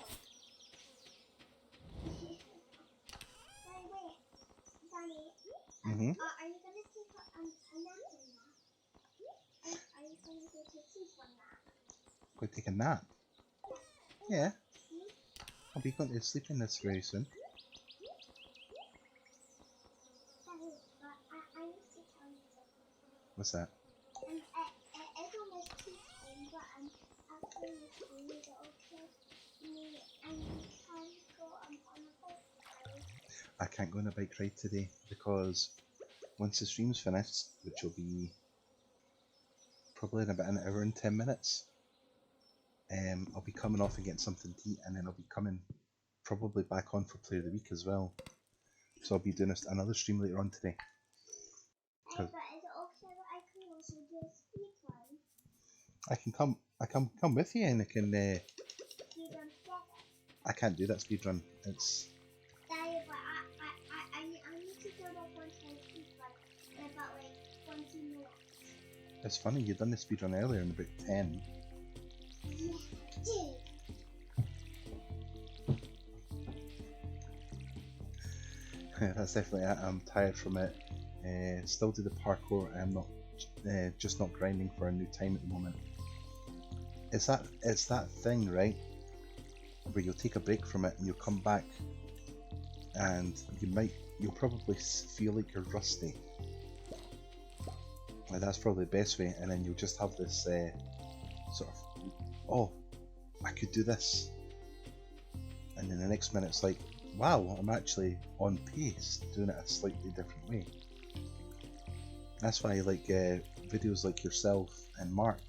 Daddy, Mhm. are you gonna take a nap in that? Are you gonna go to sleep on that? Go take a nap. Yeah. I'll be going to sleep in this very soon. Daddy, but I need to tell you something. What's that? It's almost tea time, but after you tell me that okay, me and we can go on a boat ride. I can't go on a bike ride today because once the stream's finished, which will be probably in about an hour and 10 minutes, I'll be coming off and getting something to eat, and then I'll be coming probably back on for Player of the Week as well. So I'll be doing another stream later on today. But is it okay that I can also do a speed run? I can come with you, and I can. Speed run together. I can't do that speed run. It's. Daddy, but I need to do that one time speed run in about like 20 minutes. It's funny, you've done the speed run earlier in about 10. Yeah, I did. That's definitely it. I'm tired from it. Still do the parkour. I'm not just not grinding for a new time at the moment. It's that thing, right, where you'll take a break from it and you'll come back, and you'll probably feel like you're rusty. Like, that's probably the best way, and then you'll just have this sort of, oh, I could do this, and then the next minute it's like, wow, I'm actually on pace, doing it a slightly different way. That's why I like videos like yourself and Mark.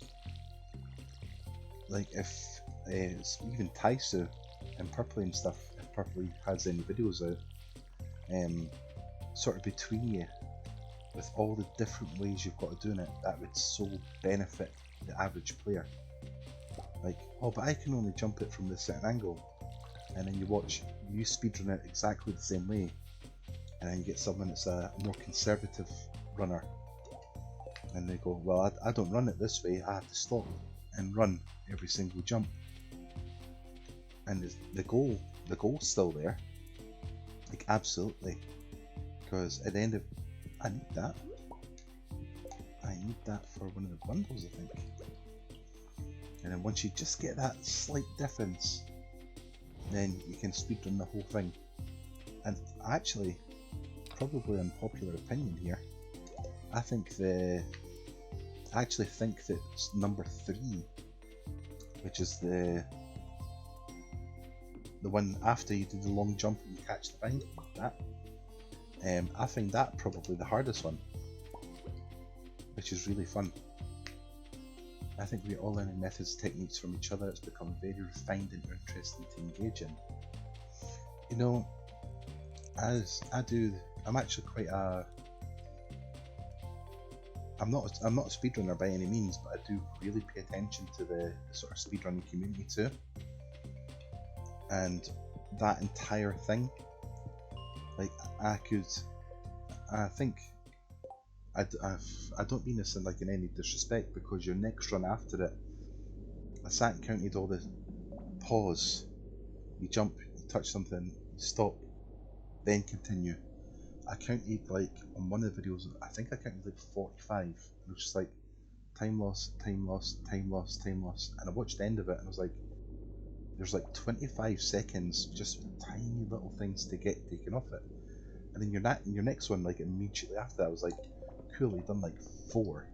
Like, if even Taisu and Purpley and stuff, if Purpley has any videos out, sort of between you, with all the different ways you've got of doing it, that would so benefit the average player. Like, oh, but I can only jump it from this certain angle, and then you watch you speedrun it exactly the same way, and then you get someone that's a more conservative runner, and they go, well, I don't run it this way, I have to stop and run every single jump. And the goal's still there, like, absolutely, because at the end of, I need that for one of the bundles, I think. And then once you just get that slight difference, then you can speedrun the whole thing. And actually, probably unpopular opinion here, I actually think that number 3, which is the one after you do the long jump and you catch the vine, that, I find that probably the hardest one, which is really fun. I think we're all learning methods, techniques from each other. It's become very refined and interesting to engage in. You know, as I do, I'm actually quite a, I'm not a speedrunner by any means, but I do really pay attention to the sort of speedrunning community too. And that entire thing, like, I think, I don't mean this in any disrespect, because your next run after it, I sat and counted all the pause, you jump, you touch something, you stop, then continue. I counted, like, on one of the videos, I think I counted like 45, and it was just like, time loss, time loss, time loss, time loss, and I watched the end of it and I was like, there's like 25 seconds, just tiny little things to get taken off it. And then your next one, like, immediately after that, I was like, cool, you've done like 4.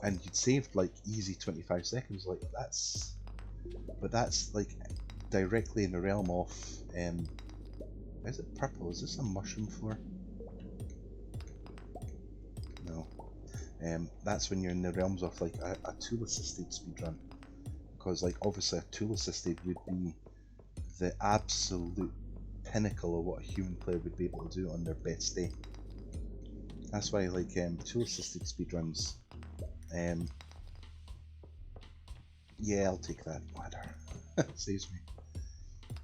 And you'd saved like easy 25 seconds, like, that's like directly in the realm of, is it purple? Is this a mushroom floor? No. That's when you're in the realms of like a tool assisted speedrun. Because, like, obviously a tool assisted would be the absolute pinnacle of what a human player would be able to do on their best day. That's why, like, tool assisted speedruns, yeah, I'll take that ladder. Saves me.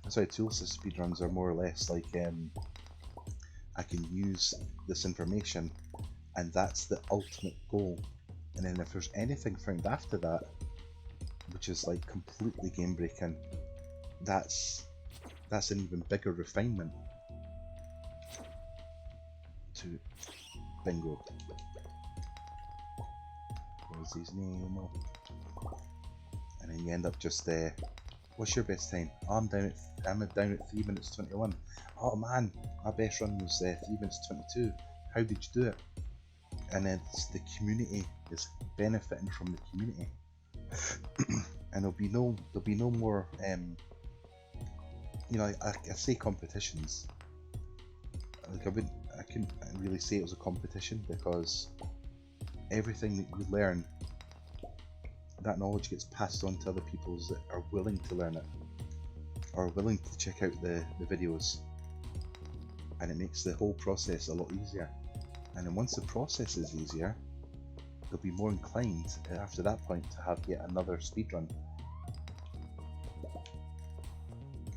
That's why tool assisted speedruns are more or less like, I can use this information and that's the ultimate goal. And then if there's anything found after that, which is like completely game breaking, that's an even bigger refinement to bingo. Where's his name? And then you end up just what's your best time? Oh, I'm down at 3 minutes 21. Oh man, my best run was 3 minutes 22. How did you do it? And then the community is benefiting from the community. And there'll be no more you know, I say competitions, like, I couldn't really say it was a competition, because everything that you learn, that knowledge gets passed on to other people that are willing to learn it, or willing to check out the videos, and it makes the whole process a lot easier. And then once the process is easier, they'll be more inclined after that point to have yet another speedrun.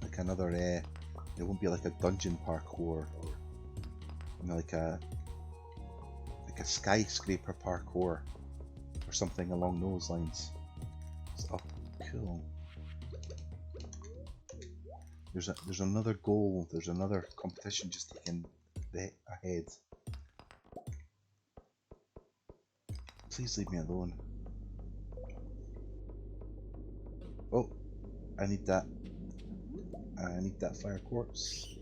Like another, it won't be like a dungeon parkour, or, you know, like a skyscraper parkour, or something along those lines. So, oh, cool. There's another goal. There's another competition just taking the ahead. Please leave me alone. Oh, I need that. I need that fire quartz.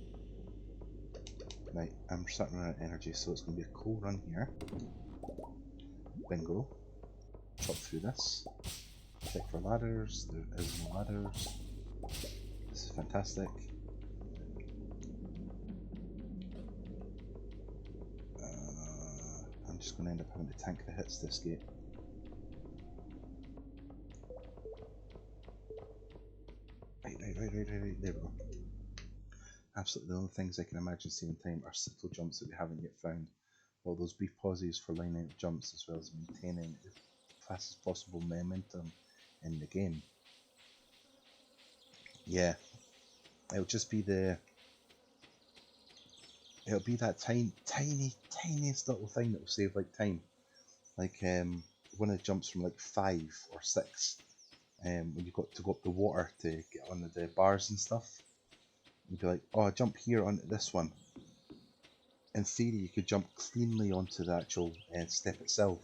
Right, I'm starting to run out of energy, so it's going to be a coal run here. Bingo. Chop through this. Check for ladders. There is no ladders. This is fantastic. I'm just going to end up having to tank the hits this gate. Right. There we go. Absolutely the only things I can imagine saving time are simple jumps that we haven't yet found. All those brief pauses for lining up jumps as well as maintaining the fastest possible momentum in the game. Yeah, it'll just be it'll be that tiniest little thing that will save like time. Like one of the jumps from like 5 or 6, when you got to go up the water to get on the bars and stuff. You'd be like, oh, I jump here onto this one. In theory, you could jump cleanly onto the actual step itself,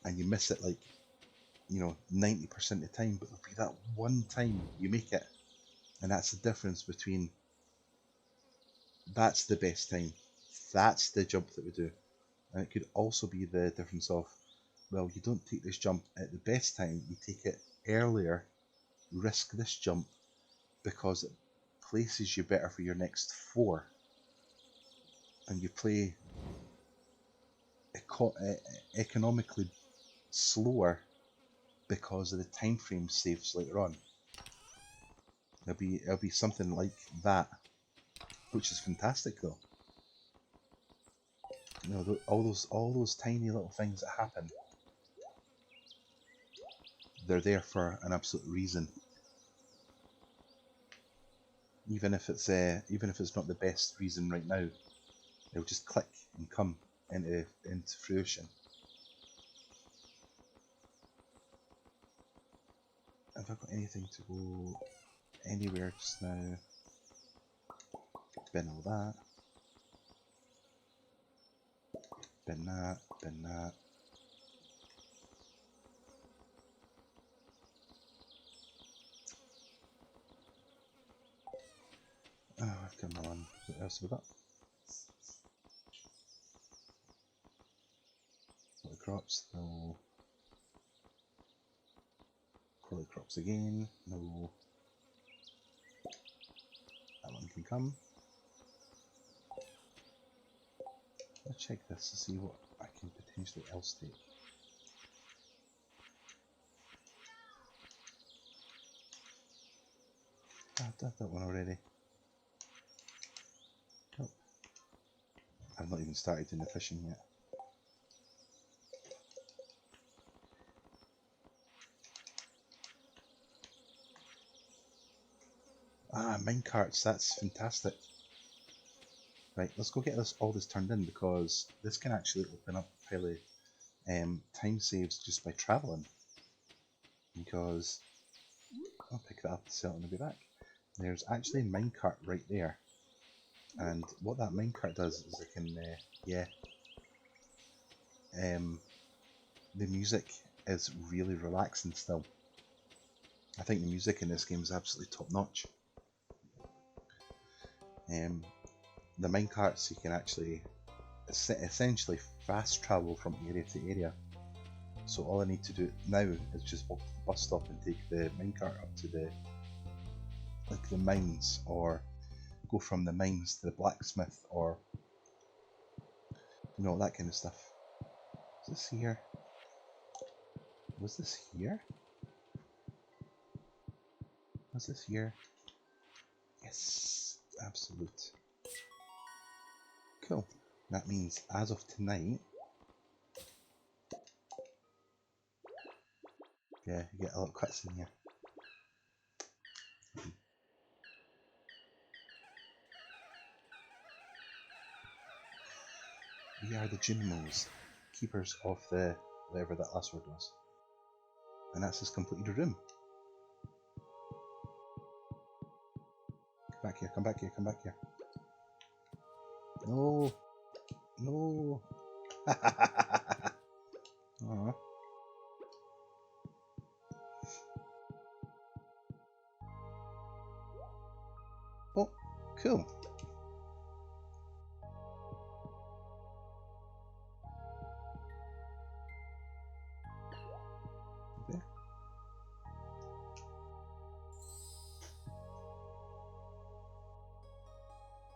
and you miss it like, 90% of the time, but it'll be that one time you make it, and that's the difference between, that's the best time, that's the jump that we do. And it could also be the difference of, well, you don't take this jump at the best time, you take it earlier, risk this jump, because it places you better for your next 4, and you play economically slower because of the time frame saves later on. It'll be something like that, which is fantastic though. All those tiny little things that happen, they're there for an absolute reason. Even if it's not the best reason right now, it'll just click and come into fruition. Have I got anything to go anywhere just now? Bin all that. Bin that. Bin that. Oh, come on. What else have we got? Crops, no. Curly crops again, no. That one can come. Let's check this to see what I can potentially else take. I've done that one already. Nope. I've not even started doing the fishing yet. Ah, minecarts, that's fantastic. Right, let's go get all this turned in, because this can actually open up fairly time saves just by travelling. Because I'll pick that up and sell it and I'll be back. There's actually a minecart right there, and what that minecart does is it can, the music is really relaxing still. I think the music in this game is absolutely top notch. The minecarts, you can actually essentially fast travel from area to area. So all I need to do now is just walk to the bus stop and take the minecart up to the mines, or go from the mines to the blacksmith, or that kind of stuff. Is this here? Was this here? Was this here? Yes, absolute. Cool. That means as of tonight, yeah, you get a lot of cutscene here. We are the Junimos, keepers of the whatever that last word was. And that's just completed a room. back here, come back here, come back here. No. No. Aw. Oh, cool. There.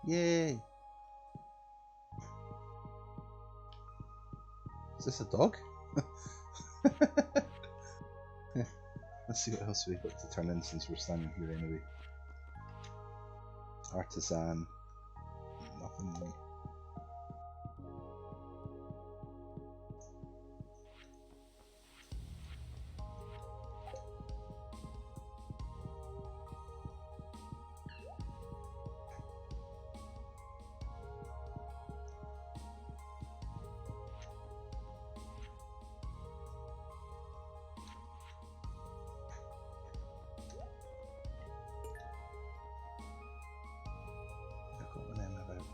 Yay! Is this a dog? Let's see what else we've got to turn in since we're standing here anyway. Artisan. Nothing. I've got one in about.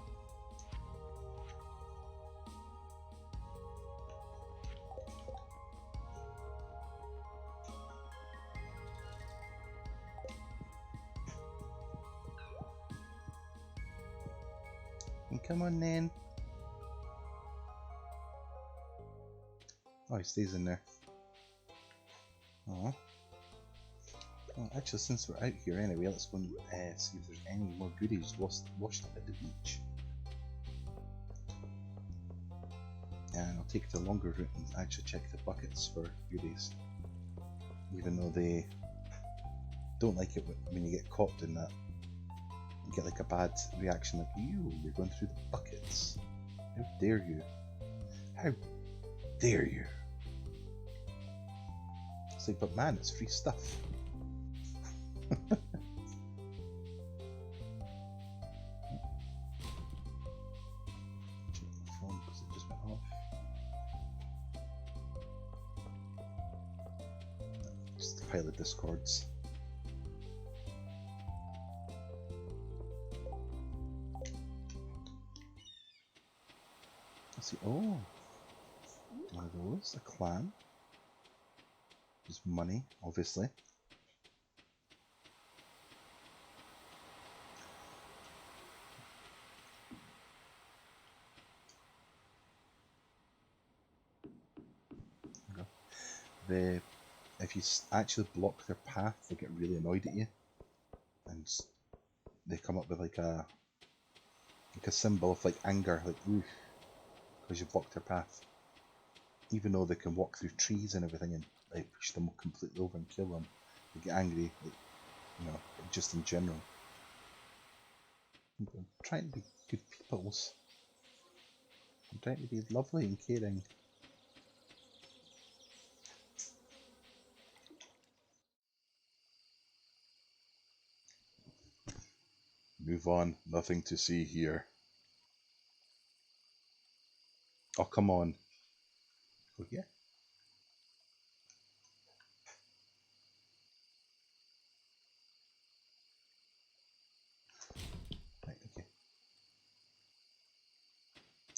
Come on then. Oh, he stays in there. Oh. Well, actually, since we're out here anyway, let's go and see if there's any more goodies washed up at the beach. And I'll take the longer route and actually check the buckets for goodies. Even though they don't like it when you get caught in that. You get like a bad reaction like, ew, you're going through the buckets. How dare you? How dare you? It's like, but man, it's free stuff. Check the phone because it just went off. Just a pile of discords. Let's see. Oh, one of those. A clan. Just money, obviously. If you actually block their path, they get really annoyed at you, and they come up with like a symbol of like anger, like ooh, because you blocked their path. Even though they can walk through trees and everything and like push them completely over and kill them, they get angry, like, you know, just in general. I'm trying to be good peoples. I'm trying to be lovely and caring. Move on, nothing to see here. Oh, come on. Oh, yeah. Right, okay.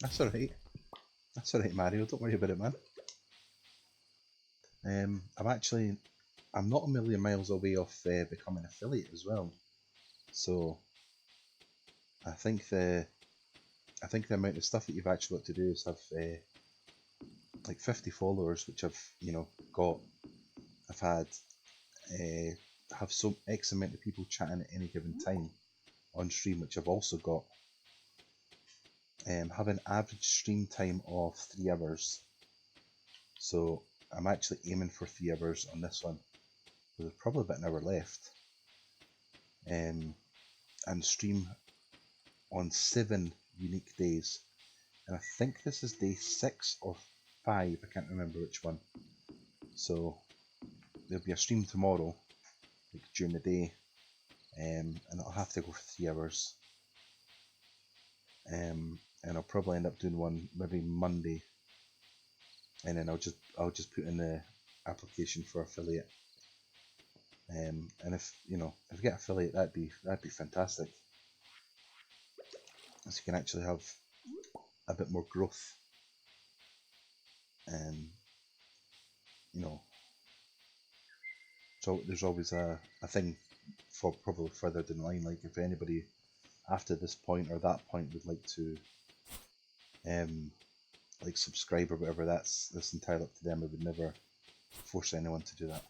That's alright. That's alright, Mario. Don't worry about it, man. I'm not a million miles away off becoming an affiliate as well. So I think the amount of stuff that you've actually got to do is have like 50 followers, which I've got. I've had have some X amount of people chatting at any given time on stream, which I've also got. Have an average stream time of 3 hours. So I'm actually aiming for 3 hours on this one. There's probably about an hour left. And stream on 7 unique days. And I think this is day 6 or 5, I can't remember which one. So there'll be a stream tomorrow, like during the day, and I'll have to go for 3 hours. And I'll probably end up doing one maybe Monday, and then I'll just put in the application for affiliate. And if I get affiliate, that'd be fantastic. so you can actually have a bit more growth. You know, so there's always a thing for probably further down the line. Like if anybody after this point or that point would like to like subscribe or whatever, that's entirely up to them. I would never force anyone to do that,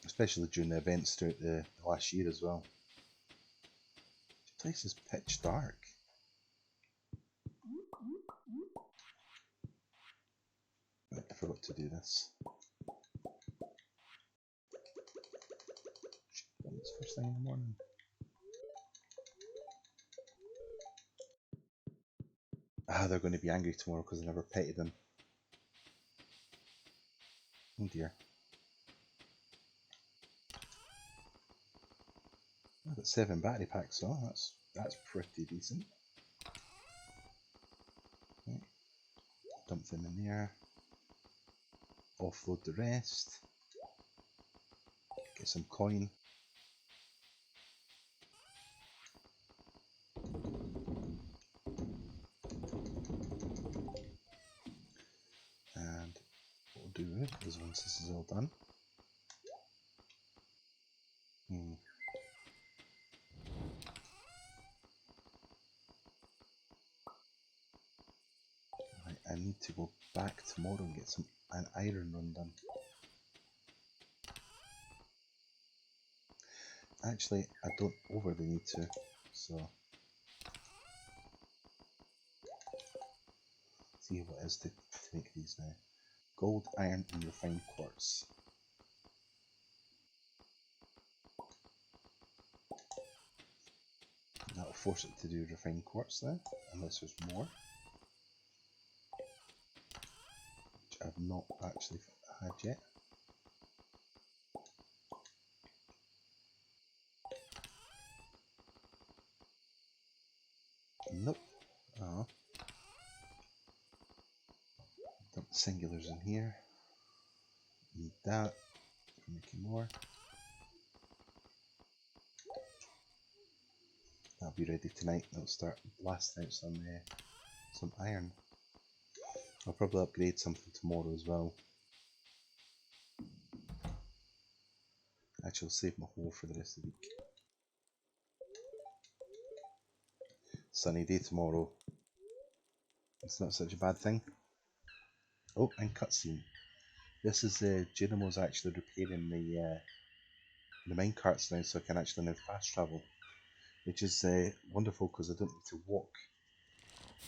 especially during the events throughout the last year as well. The place is pitch dark. Right, I forgot to do this. It's first thing in the morning. They're going to be angry tomorrow because I never petted them. Oh dear. I've got 7 battery packs, so that's pretty decent. Right. Dump them in there. Offload the rest. Get some coin. And what we'll do is once this is all done. Right, I need to go back tomorrow and get an iron run done. Actually, I don't overly need to, so see what is to make these now. Gold, iron, and refined quartz. That'll force it to do refined quartz then, unless there's more, which I've not actually had yet. Nope. Oh. Dump the singulars in here. Need that for making more. That'll be ready tonight. That'll start blasting out some iron. I'll probably upgrade something tomorrow as well. Actually, I'll save my hole for the rest of the week. Sunny day tomorrow. It's not such a bad thing. Oh, and cutscene. This is Geronimo's actually repairing the minecarts now, so I can actually now fast travel, which is wonderful because I don't need to walk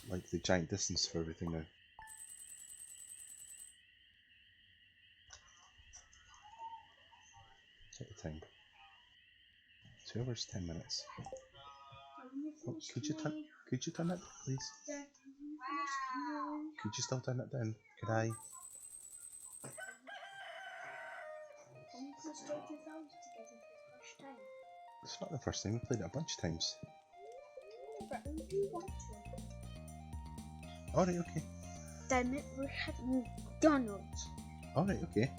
like the giant distance for everything now. Check the time. 2 hours 10 minutes. Oh, could you turn that down, please? Could you still turn that down? Could I? It's not the first time, we played it a bunch of times. But I do want to. Alright, okay. Damn it, we're having McDonald's. Alright, okay.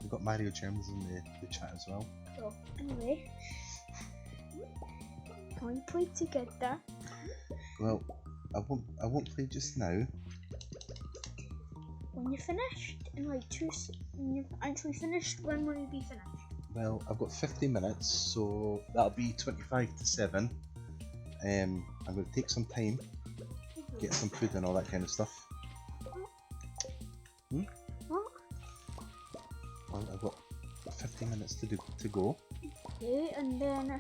We've got Mario Germs in the chat as well. So, anyway, can we play together? Well, I won't play just now. When you're finished, in like when you're actually finished, when will you be finished? Well, I've got 50 minutes, so that'll be 25 to 7. I'm going to take some time, get some food and all that kind of stuff. What? Well, I've got 50 minutes to go. Okay, and then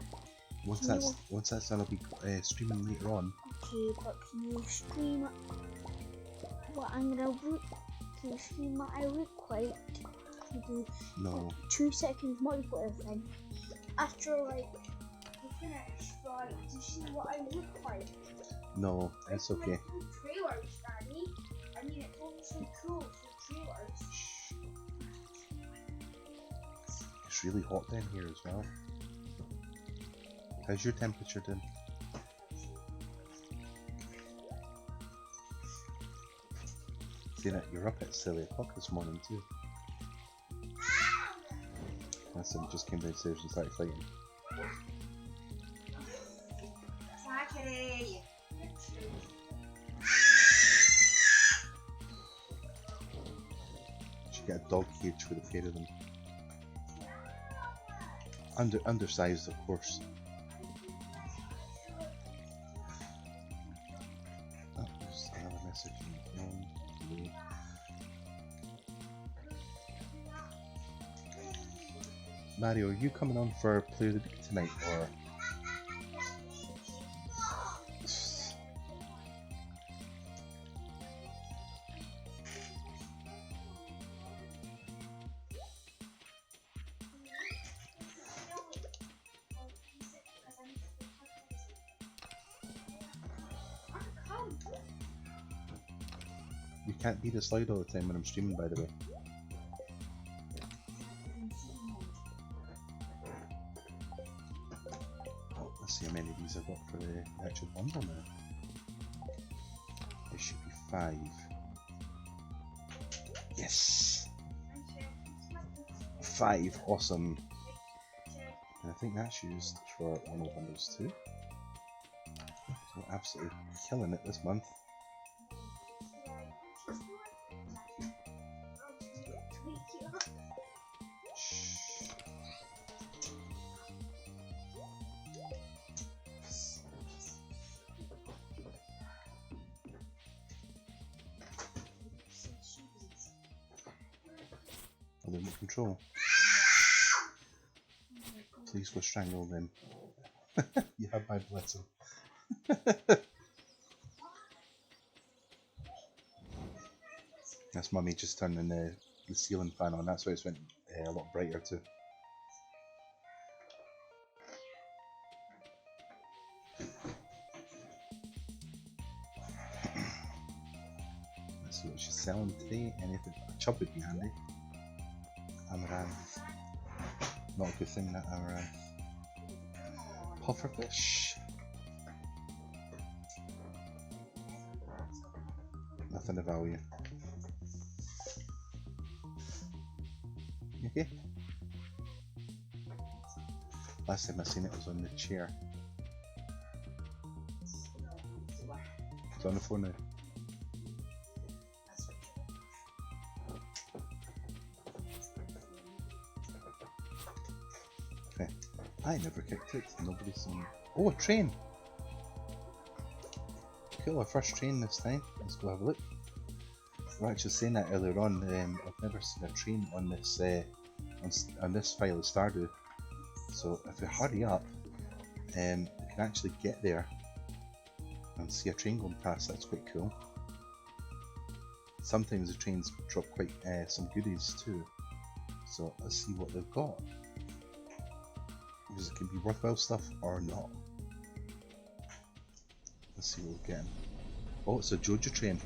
once that's done, I'll be streaming later on. Okay, but can you stream what I'm gonna work? Can you stream what I look like? Do no. 2 seconds multiplayer thing. After like we finish, like to see what I look like. No, that's okay. Trailers, Daddy. I mean, it's also cool for trailers. Shh. It's really hot down here as well. How's your temperature doing? See that you're up at silly o'clock this morning too. Listen, just came downstairs and started fighting. Zachary! Should get a dog cage for the pair of them. Undersized, of course. Oh, there's another message on the phone. Mario, are you coming on for Player of the Week tonight, or? You can't be this loud all the time when I'm streaming, by the way. Oh, let's see how many of these I've got for the actual bundle now. There should be 5. Yes! 5, awesome. And I think that's used for one of the bundles too. So we're absolutely killing it this month. Remote control. Please go strangle them. You have my blessing. That's Mummy just turning the ceiling fan on. That's why it's went a lot brighter too. Let's see what she's selling today. Anything? A chub would be handy. Amaranth. Not a good thing, that amaranth. Pufferfish. Nothing of value. You okay? Last time I seen it was on the chair. It's on the phone now. I never kicked it, nobody's seen it. Oh, a train! Cool, our first train this time. Let's go have a look. We were actually saying that earlier on, I've never seen a train on this on this file of Stardew. So if we hurry up, we can actually get there and see a train going past. That's quite cool. Sometimes the trains drop quite some goodies too. So let's see what they've got. Because it can be worthwhile stuff or not. Let's see what we're getting. Oh, it's a Jojo train.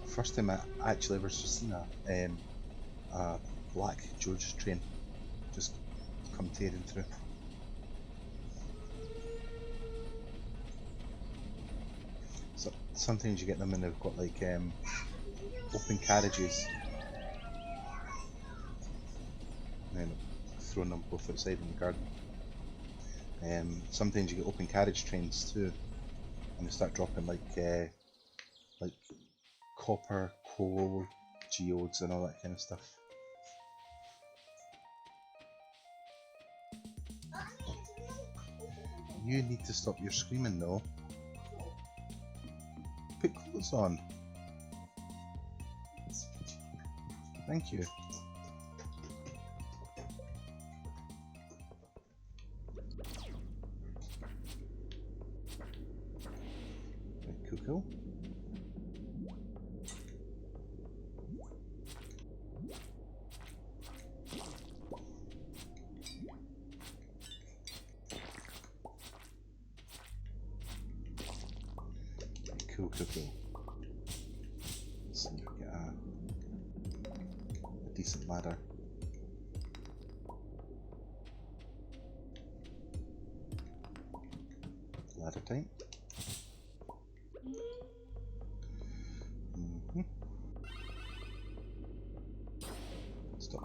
First time I actually ever seen a black Jojo train just come tearing through. So sometimes you get them and they've got like open carriages. And then throwing them both outside in the garden. Sometimes you get open carriage trains too, and they start dropping like copper, coal, geodes, and all that kind of stuff. You need to stop your screaming though. Put clothes on. Thank you. Cool. Cool. Let's see if we get a decent ladder. Ladder time.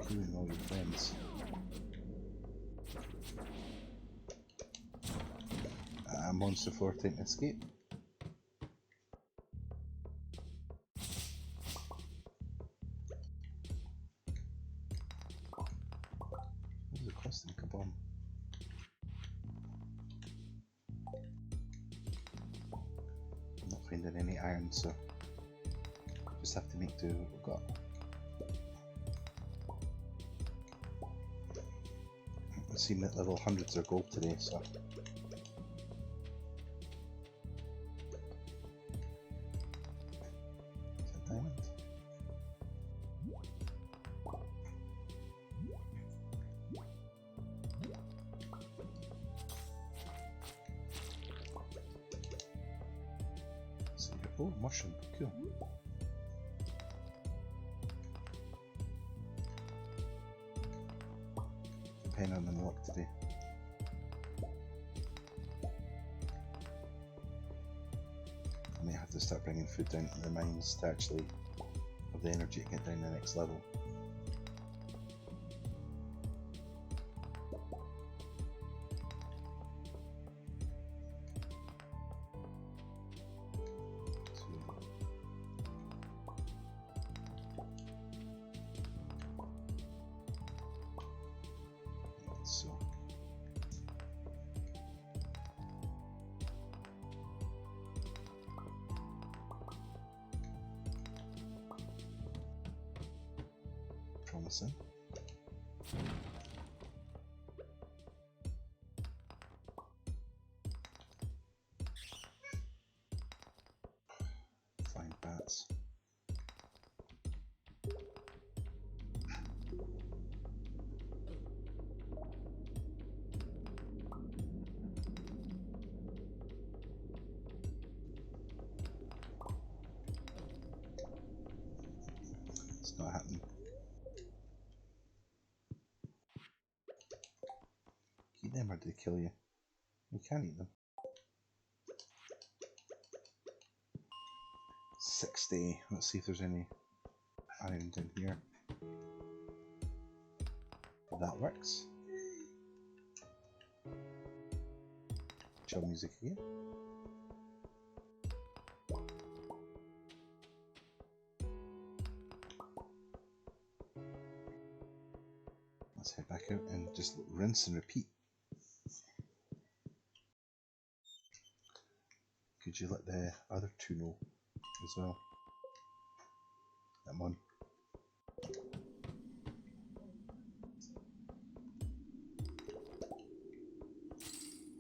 killing all your friends. Monster floor trying to escape. What does it cost to make a bomb? I'm not finding any iron, so just have to make do what we've got. I've seen that level hundreds are gold today, so diamond. So oh, mushroom, cool. Pen on unlock today. I might have to start bringing food down to the mines to actually have the energy to get down the next level. So promising. Flying bats. It's not happening. Eat them or do they kill you? You can't eat them. 60. Let's see if there's any iron down here. That works. Chill music again. Let's head back out and just rinse and repeat. Could you let the other two know as well? Come on.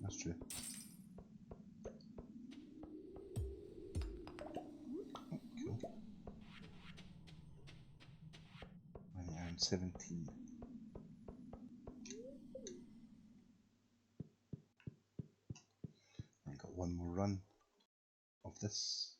That's true. Oh, cool. Iron 17. I got one more run of this.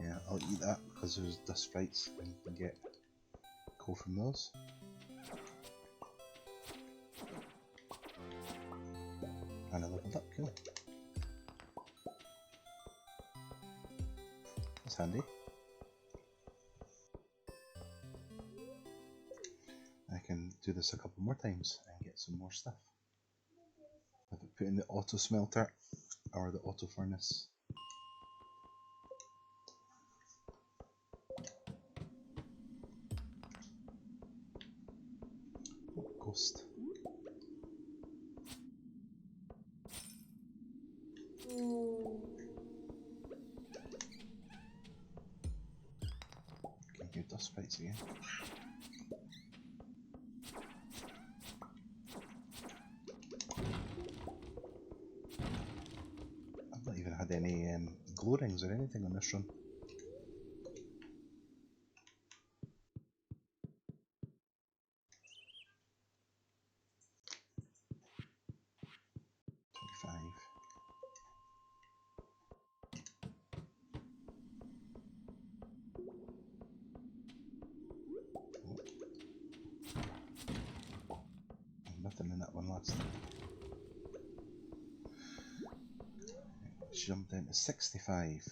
Yeah, I'll eat that because there's dust sprites and you can get coal from those. And I leveled up, cool. That's handy. I can do this a couple more times and get some more stuff. If I put in the auto smelter or the auto furnace. Oh, ghost. Can you dust sprites again? I've not even had any glow rings or anything on this run. fast. Jump down to 65.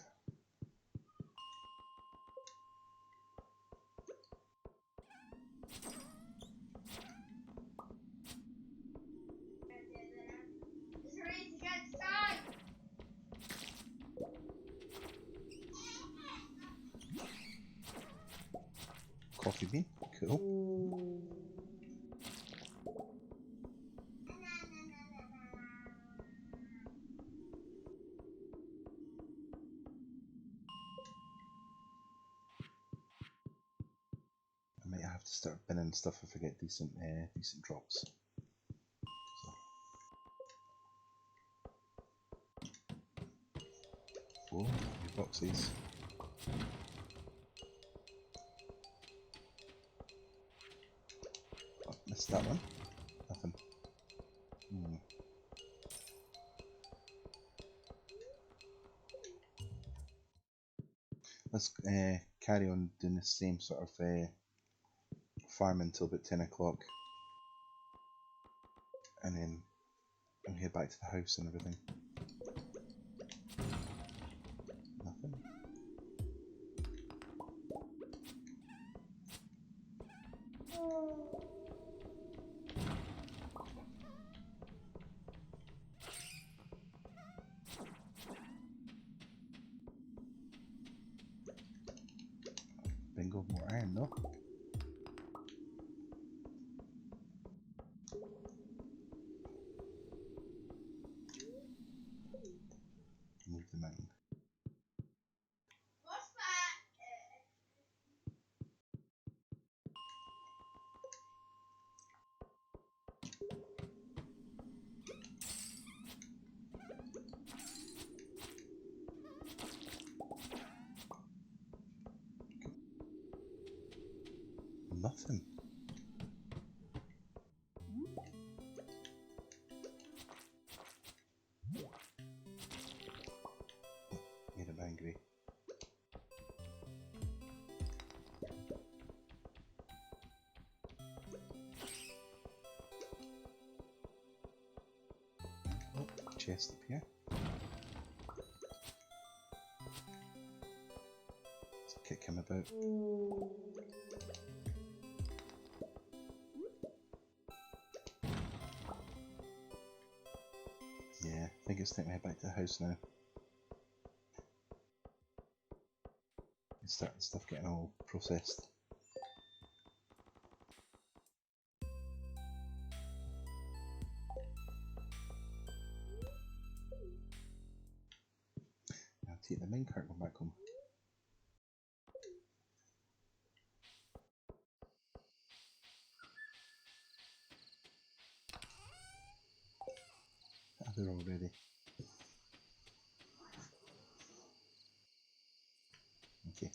Coffee bean, cool. I might have to start binning stuff if I get decent drops. So. Oh, new boxes. Oh, missed that one. Nothing. Let's carry on doing the same sort of farm until about 10 o'clock. And then I'll head back to the house and everything. Nothing. Bingo, more iron though. Move the mountain. Nothing. Made him angry. Oh, chest up here. Let's kick him about. Yeah, I think it's time to head back to the house now. And start the stuff getting all processed. I'll take the minecart one back home. Ah, they're all ready. Okay.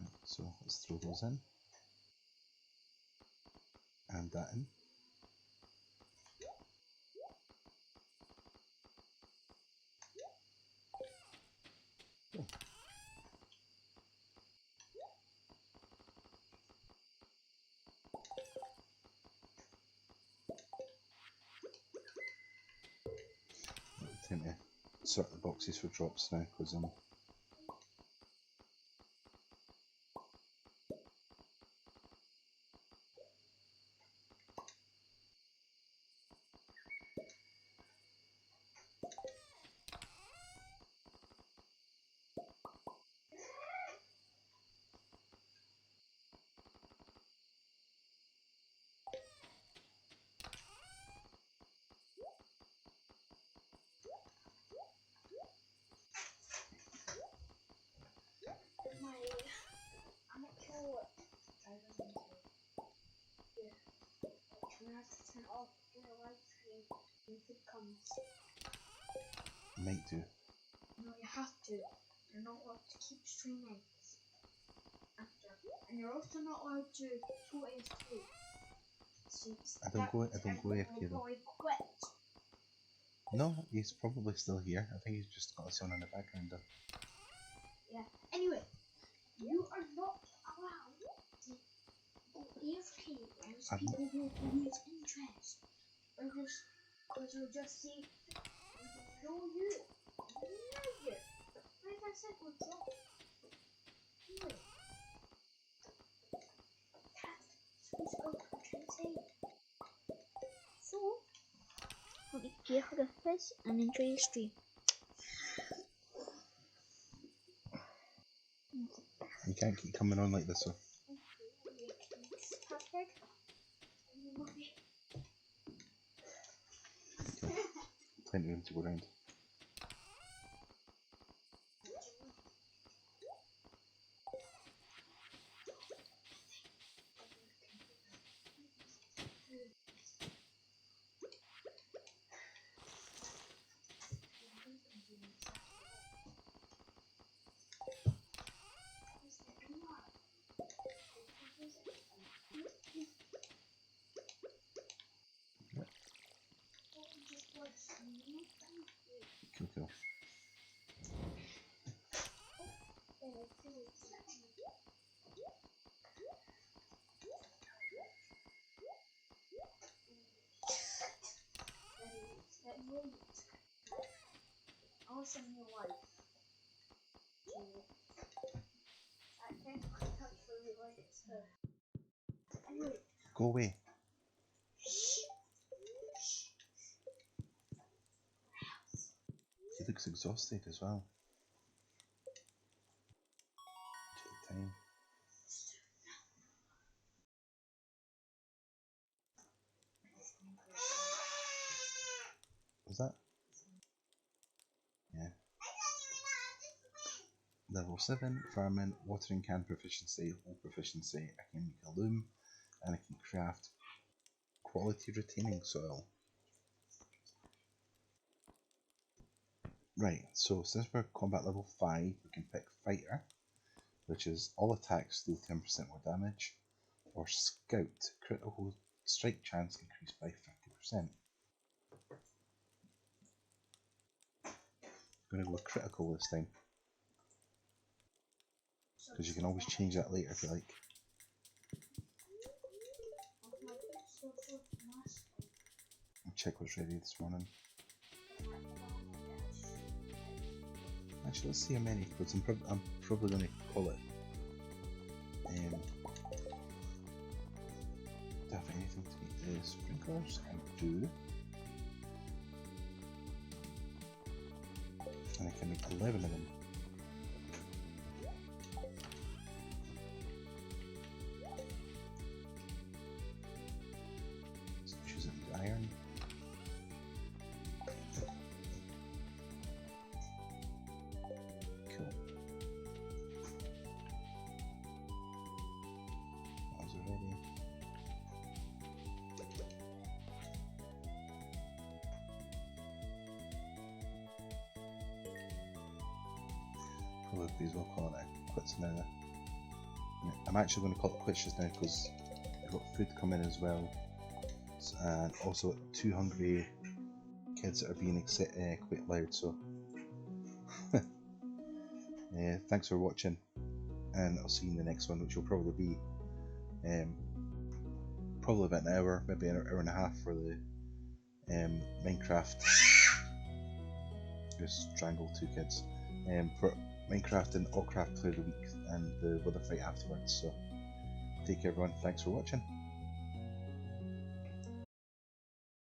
Right, so let's throw those in. And that in. Cool. Time to sort the boxes for drops now, because I'm not sure what I was going to do. Can I have to turn off your live stream when food comes? might do. No, you have to. You're not allowed to keep streaming after. And you're also not allowed to go AFK. I don't go AFK though. Quit. No, he's probably still here. I think he's just got us on in the background though. Yeah. Anyway, you are not allowed AFK and I'm people who lose interest. Or will just say, no you, no you. Like I said, we'll drop. Anyway, that's what I'm trying to say. So, hope you get rid of this and enjoy your stream. You can't keep coming on like this, so. Okay. Plenty of room to go around. Yep. Cool, cool. Also, your wife. I can't touch her like it's her. Anyway. Go away. He looks exhausted as well. Take time. Was that? Yeah. Level 7, farming, watering can proficiency, hole proficiency. I can make a loom and I can craft quality retaining soil. Right, so since we're combat level 5, we can pick fighter, which is all attacks deal 10% more damage, or scout, critical strike chance increased by 50%. I'm going to go critical this time, because you can always change that later if you like. I'll check what's ready this morning. Actually, let's see how many, because I'm probably going to call it. Do I have anything to make the sprinklers? I do. And I can make 11 of them. So choosing the iron. Cool. That was ready. Probably as well call it quits now. I'm actually going to call it quits just now because I've got food coming as well, and also 2 hungry kids that are being quite loud. So thanks for watching, and I'll see you in the next one, which will probably be probably about an hour, maybe an hour and a half for the Minecraft. Just strangle 2 kids. For Minecraft and Allcraft Player of the Week and the Wither fight afterwards. So take care everyone, thanks for watching.